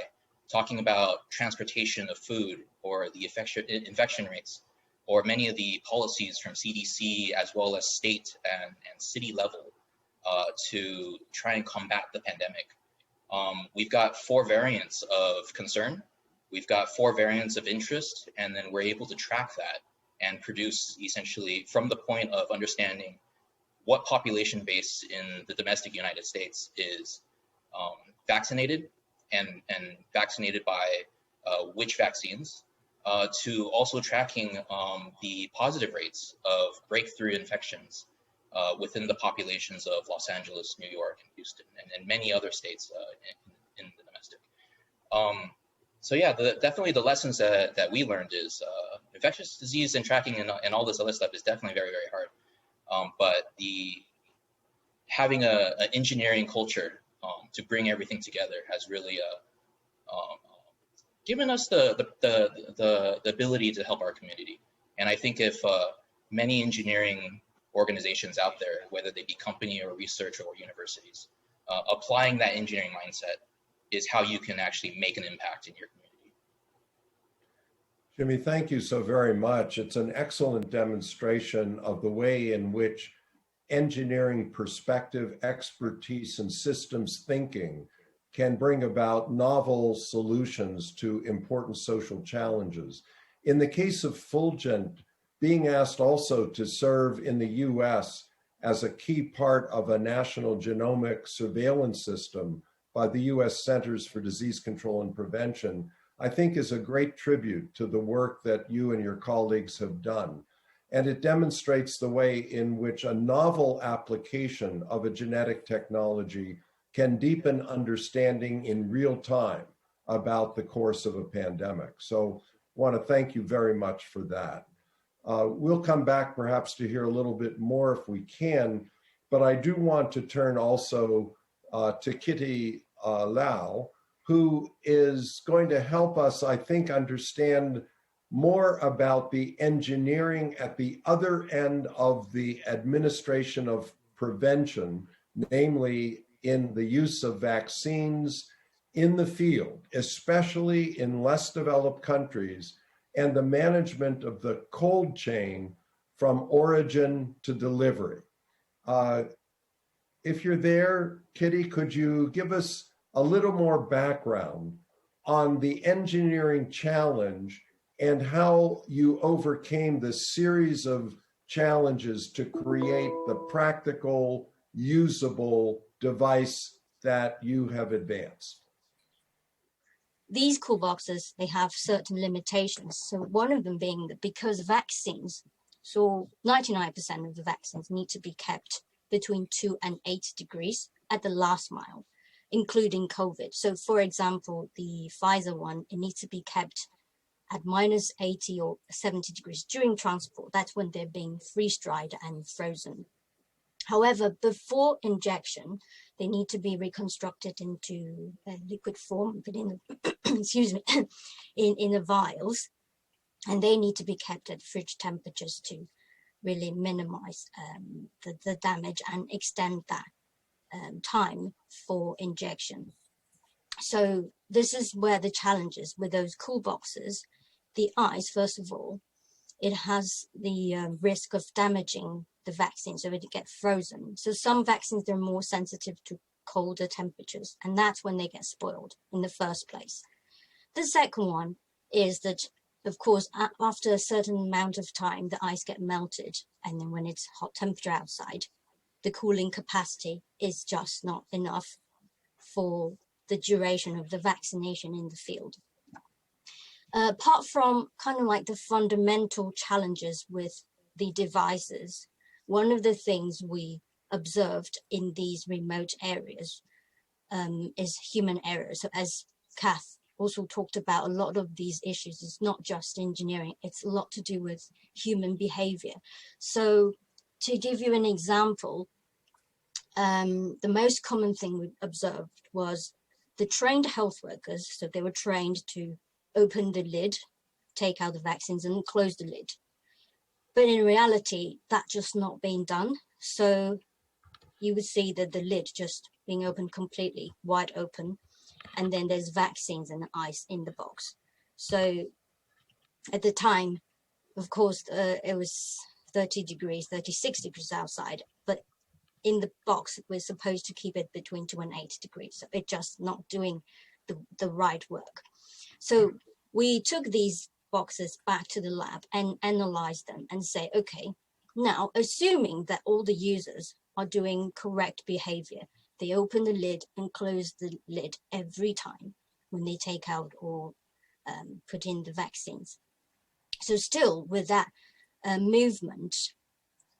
talking about transportation of food or the infection rates, or many of the policies from CDC as well as state and city level to try and combat the pandemic. We've got 4 variants of concern, we've got 4 variants of interest, and then we're able to track that and produce essentially from the point of understanding what population base in the domestic United States is vaccinated and vaccinated by which vaccines, to also tracking the positive rates of breakthrough infections within the populations of Los Angeles, New York, and Houston, and many other states in the domestic. So yeah, definitely the lessons that we learned is infectious disease and tracking and all this other stuff is definitely very, very hard. But having an engineering culture to bring everything together has really given us the ability to help our community. And I think if many engineering organizations out there, whether they be company or research or universities, applying that engineering mindset is how you can actually make an impact in your community. Jimmy, thank you so very much. It's an excellent demonstration of the way in which engineering perspective, expertise, and systems thinking can bring about novel solutions to important social challenges. In the case of Fulgent, being asked also to serve in the US as a key part of a national genomic surveillance system by the US Centers for Disease Control and Prevention, I think is a great tribute to the work that you and your colleagues have done. And it demonstrates the way in which a novel application of a genetic technology can deepen understanding in real time about the course of a pandemic. So I want to thank you very much for that. We'll come back perhaps to hear a little bit more if we can, but I do want to turn also to Kitty Lau, who is going to help us, I think, understand more about the engineering at the other end of the administration of prevention, namely in the use of vaccines in the field, especially in less developed countries, and the management of the cold chain from origin to delivery. If you're there, Kitty, could you give us a little more background on the engineering challenge and how you overcame the series of challenges to create the practical, usable device that you have advanced? These cool boxes, they have certain limitations. So one of them being that because vaccines, so 99% of the vaccines need to be kept between 2 and 8 degrees at the last mile, including COVID. So for example, the Pfizer one, it needs to be kept at -80 or 70 degrees during transport. That's when they're being freeze-dried and frozen. However, before injection, they need to be reconstructed into a liquid form, but in the, excuse me, in the vials, and they need to be kept at fridge temperatures to really minimize the damage and extend that time for injection. So this is where the challenge is with those cool boxes. The ice, first of all, it has the risk of damaging the vaccine, so it gets frozen. So some vaccines, they're more sensitive to colder temperatures, and that's when they get spoiled in the first place. The second one is that, of course, after a certain amount of time, the ice gets melted, and then when it's hot temperature outside, the cooling capacity is just not enough for the duration of the vaccination in the field. Apart from kind of like the fundamental challenges with the devices, one of the things we observed in these remote areas is human error. So as Kath also talked about, a lot of these issues is not just engineering, it's a lot to do with human behavior. So to give you an example, the most common thing we observed was the trained health workers, so they were trained to open the lid, take out the vaccines and close the lid. But in reality, that's just not being done. So you would see that the lid just being opened completely, wide open, and then there's vaccines and ice in the box. So at the time, of course, it was 30 degrees, 36 degrees outside, but in the box, we're supposed to keep it between 2 and 8 degrees. So it's just not doing the right work. So we took these boxes back to the lab and analyzed them and say, okay, now assuming that all the users are doing correct behavior, they open the lid and close the lid every time when they take out or put in the vaccines. So still with that movement,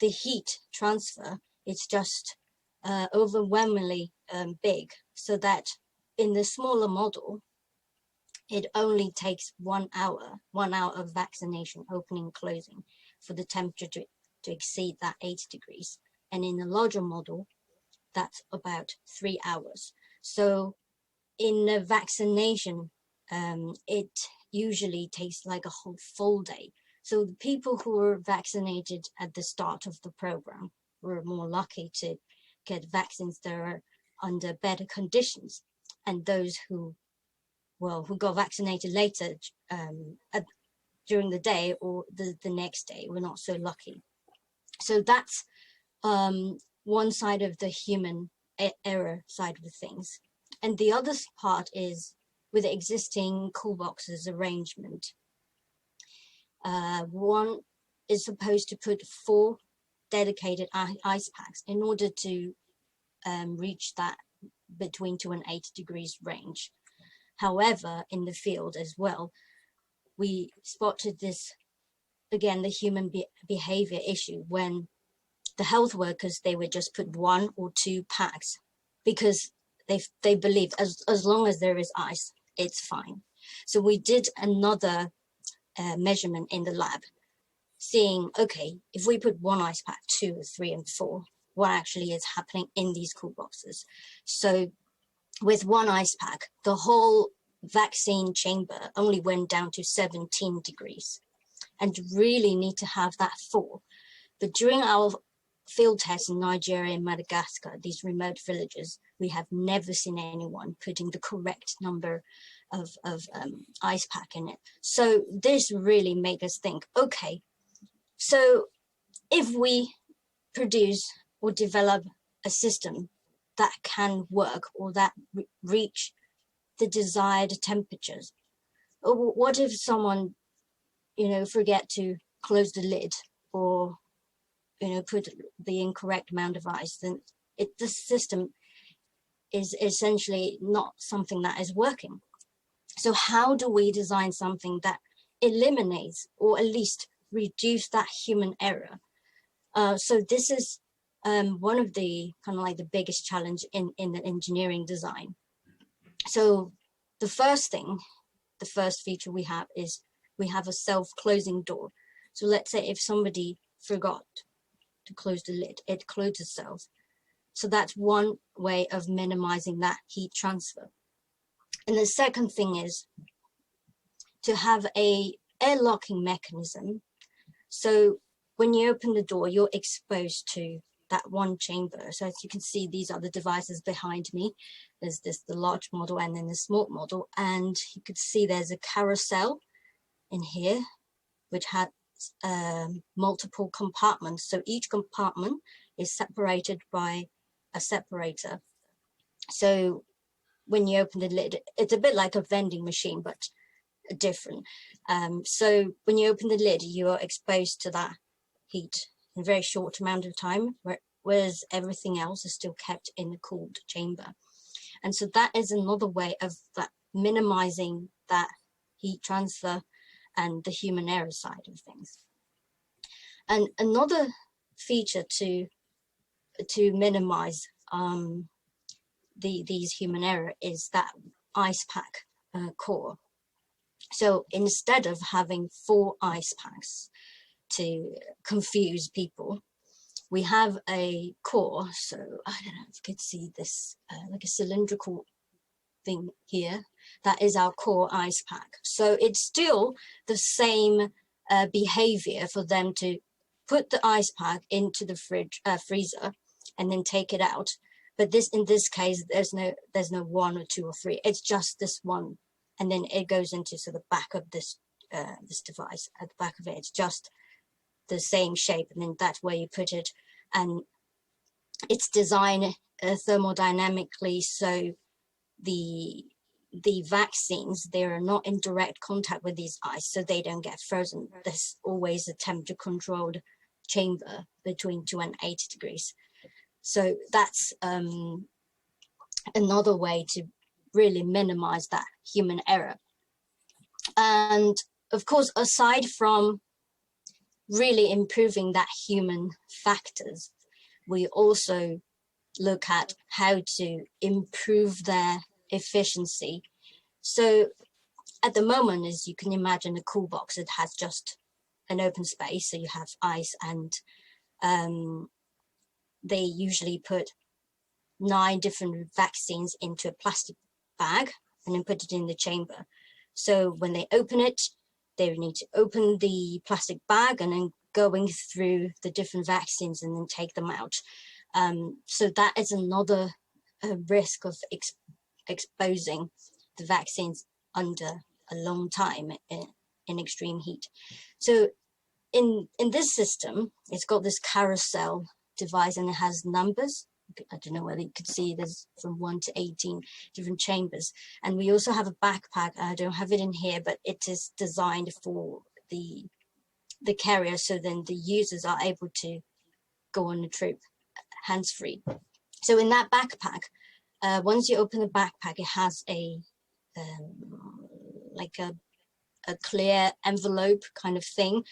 the heat transfer, it's just overwhelmingly big, so that in the smaller model, it only takes 1 hour of vaccination, opening and closing, for the temperature to exceed that 8 degrees. And in the larger model, that's about 3 hours. So in a vaccination, it usually takes like a whole full day. So the people who were vaccinated at the start of the program were more lucky to get vaccines that are under better conditions. And those who got vaccinated later during the day or the next day were not so lucky. So that's one side of the human error side of things. And the other part is with the existing cool boxes arrangement. One is supposed to put 4 dedicated ice packs in order to reach that between 2 and 8 degrees range. However, in the field as well, we spotted this, again, the human behavior issue when the health workers, they would just put 1 or 2 packs because they believe as long as there is ice, it's fine. So we did another measurement in the lab, seeing, okay, if we put 1 ice pack, 2, 3, and 4, what actually is happening in these cool boxes. So with 1 ice pack, the whole vaccine chamber only went down to 17 degrees. And you really need to have that 4. But during our field tests in Nigeria and Madagascar, these remote villages, we have never seen anyone putting the correct number of ice pack in it. So this really made us think, okay, so if we produce or develop a system that can work or that reach the desired temperatures, or what if someone, forget to close the lid or, put the incorrect amount of ice, then the system is essentially not something that is working. So how do we design something that eliminates or at least reduce that human error? So this is one of the kind of like the biggest challenge in the engineering design. So the first feature we have is we have a self-closing door. So let's say if somebody forgot to close the lid, it closes itself. So that's one way of minimizing that heat transfer. And the second thing is to have a air locking mechanism. So when you open the door, you're exposed to that one chamber. So as you can see, these are the devices behind me. There's the large model and then the small model. And you could see there's a carousel in here, which has multiple compartments. So each compartment is separated by a separator. So when you open the lid, it's a bit like a vending machine, but different. So when you open the lid, you are exposed to that heat in a very short amount of time, whereas everything else is still kept in the cooled chamber. And so that is another way of minimizing that heat transfer and the human error side of things. And another feature to minimize these human error is that ice pack core. So instead of having 4 ice packs to confuse people, we have a core. So I don't know if you could see this, like a cylindrical thing here. That is our core ice pack. So it's still the same behavior for them to put the ice pack into the freezer and then take it out. But in this case, there's no 1 or 2 or 3. It's just this one, and then it goes into the back of this device. At the back of it, it's just the same shape, and then that's where you put it. And it's designed thermodynamically, so the vaccines, they are not in direct contact with these ice, so they don't get frozen. There's always a temperature controlled chamber between 2 and 80 degrees. So that's another way to really minimize that human error. And of course, aside from really improving that human factors, we also look at how to improve their efficiency. So at the moment, as you can imagine, a cool box, it has just an open space. So you have ice, and they usually put 9 different vaccines into a plastic bag and then put it in the chamber. So when they open it, they need to open the plastic bag and then going through the different vaccines and then take them out. So that is another risk of exposing the vaccines under a long time in extreme heat. So in this system, it's got this carousel device and it has numbers. I don't know whether you could see there's from 1 to 18 different chambers. And we also have a backpack. I don't have it in here, but it is designed for the carrier. So then the users are able to go on a trip hands-free. So in that backpack, once you open the backpack, it has a like a clear envelope kind of thing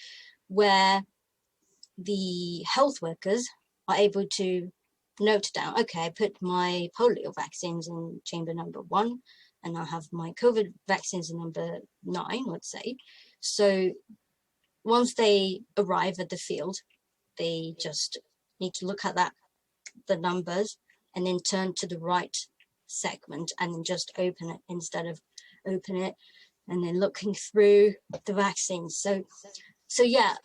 where the health workers are able to note down, okay, I put my polio vaccines in chamber number 1, and I have my COVID vaccines in number 9, let's say. So once they arrive at the field, they just need to look at the numbers, and then turn to the right segment and then just open it instead of open it and then looking through the vaccines. So yeah,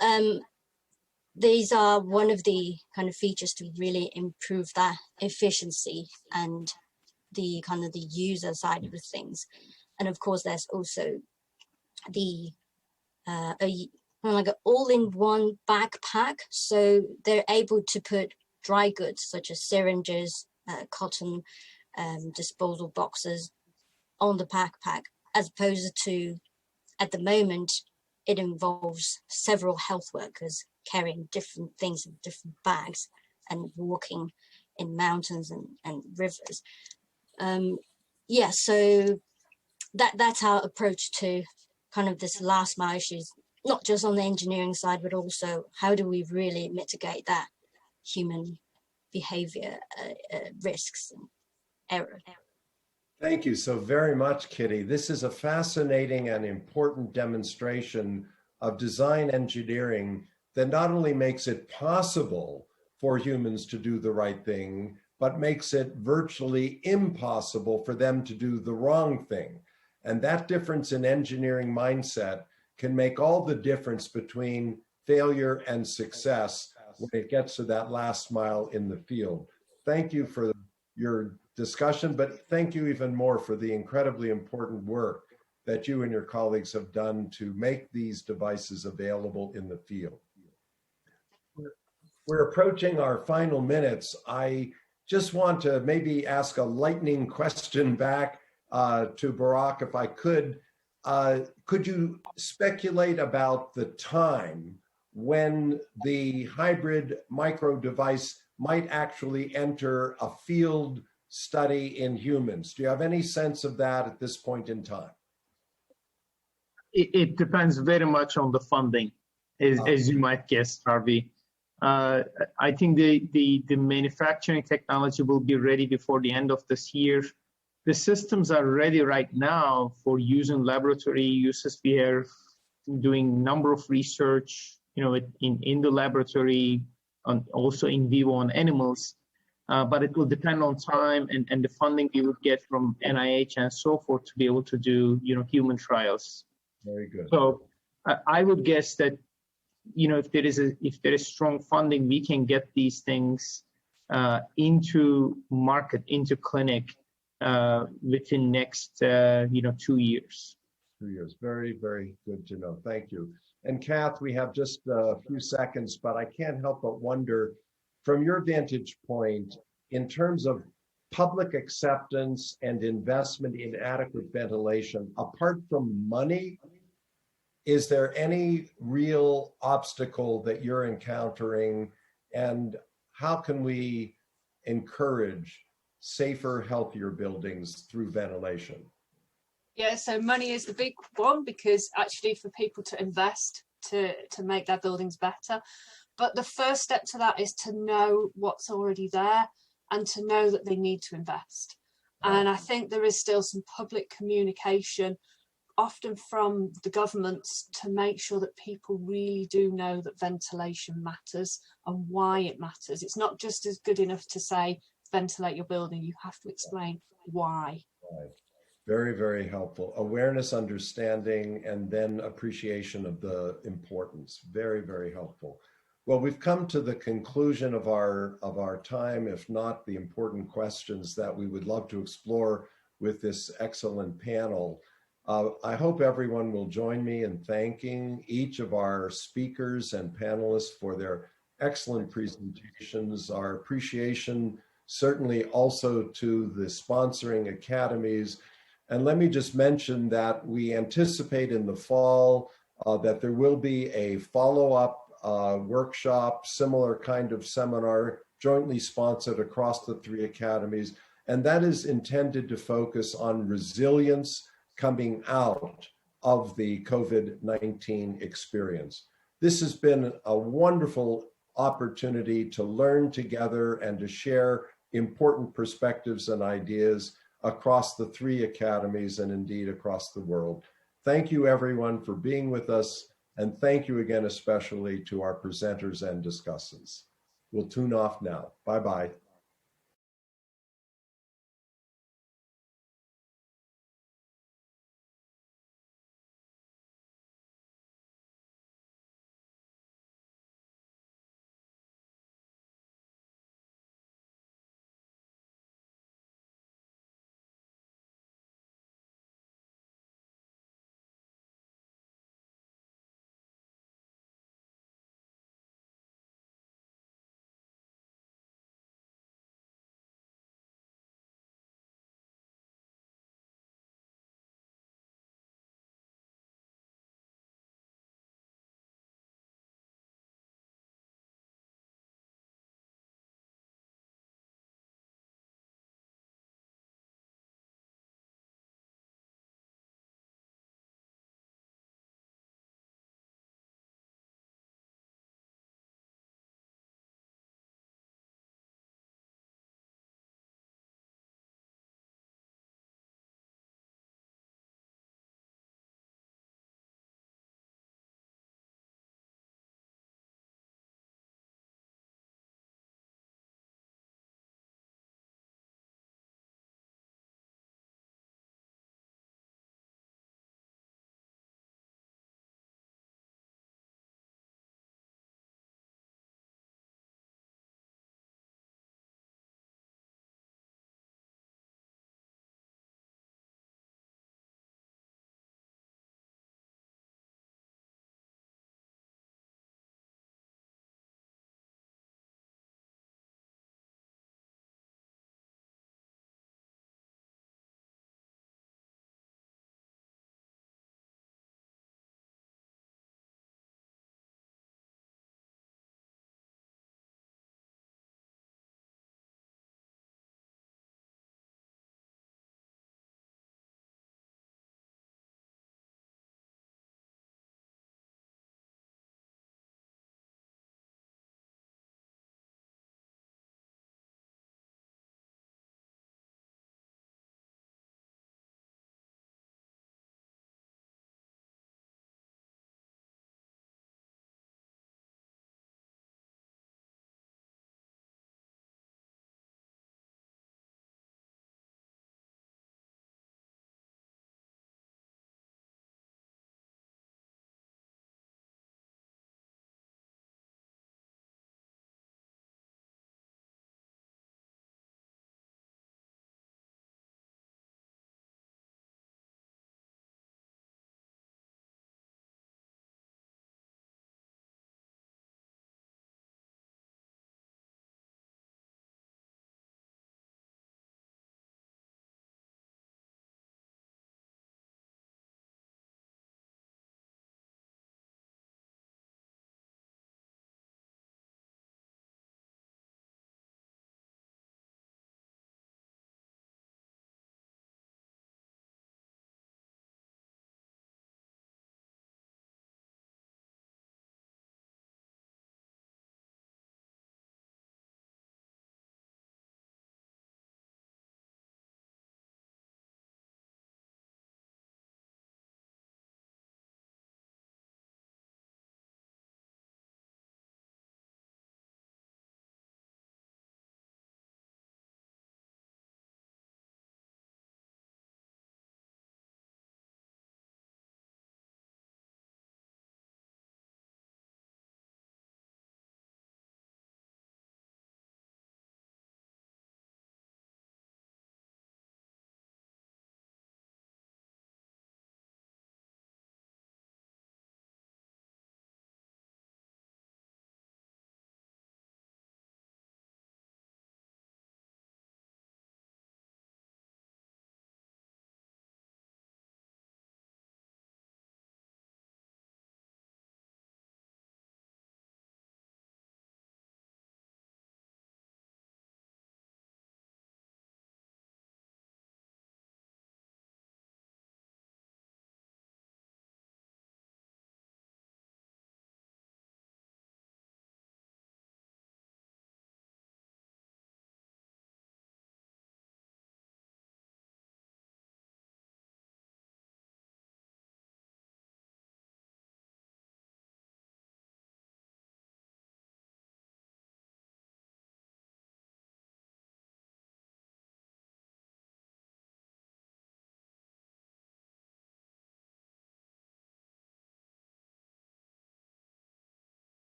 these are one of the kind of features to really improve that efficiency and the kind of the user side of the things. And of course, there's also the like an all-in-one backpack. So they're able to put dry goods such as syringes, cotton, disposal boxes on the backpack, as opposed to, at the moment, it involves several health workers carrying different things in different bags and walking in mountains and rivers. Yeah, so that's our approach to kind of this last mile issues, not just on the engineering side, but also how do we really mitigate that human behavior risks and error. Thank you so very much, Kitty. This is a fascinating and important demonstration of design engineering that not only makes it possible for humans to do the right thing, but makes it virtually impossible for them to do the wrong thing. And that difference in engineering mindset can make all the difference between failure and success when it gets to that last mile in the field. Thank you for your discussion, but thank you even more for the incredibly important work that you and your colleagues have done to make these devices available in the field. We're approaching our final minutes. I just want to maybe ask a lightning question back to Barack, if I could. Could you speculate about the time when the hybrid micro device might actually enter a field study in humans? Do you have any sense of that at this point in time? It depends very much on the funding, as you might guess, Harvey. I think the manufacturing technology will be ready before the end of this year. The systems are ready right now for use in laboratory uses. We are doing number of research, in the laboratory, also in vivo on animals. But it will depend on time and the funding we would get from NIH and so forth to be able to do, human trials. Very good. So I would guess that, if there is strong funding, we can get these things into market, into clinic within next, 2 years. 2 years. Very, very good to know. Thank you. And Kath, we have just a few seconds, but I can't help but wonder, from your vantage point, in terms of public acceptance and investment in adequate ventilation, apart from money, is there any real obstacle that you're encountering, and how can we encourage safer, healthier buildings through ventilation? Yeah, so money is the big one, because actually for people to invest to make their buildings better. But the first step to that is to know what's already there and to know that they need to invest. And I think there is still some public communication, often from the governments, to make sure that people really do know that ventilation matters and why it matters. It's not just as good enough to say, ventilate your building. You have to explain why. Right. Very, very helpful. Awareness, understanding, and then appreciation of the importance. Very, very helpful. Well, we've come to the conclusion of our time, if not the important questions that we would love to explore with this excellent panel. I hope everyone will join me in thanking each of our speakers and panelists for their excellent presentations. Our appreciation certainly also to the sponsoring academies. And let me just mention that we anticipate in the fall that there will be a follow-up workshop, similar kind of seminar, jointly sponsored across the 3 academies. And that is intended to focus on resilience coming out of the COVID-19 experience. This has been a wonderful opportunity to learn together and to share important perspectives and ideas across the 3 academies and indeed across the world. Thank you everyone for being with us, and thank you again especially to our presenters and discussants. We'll tune off now. Bye-bye.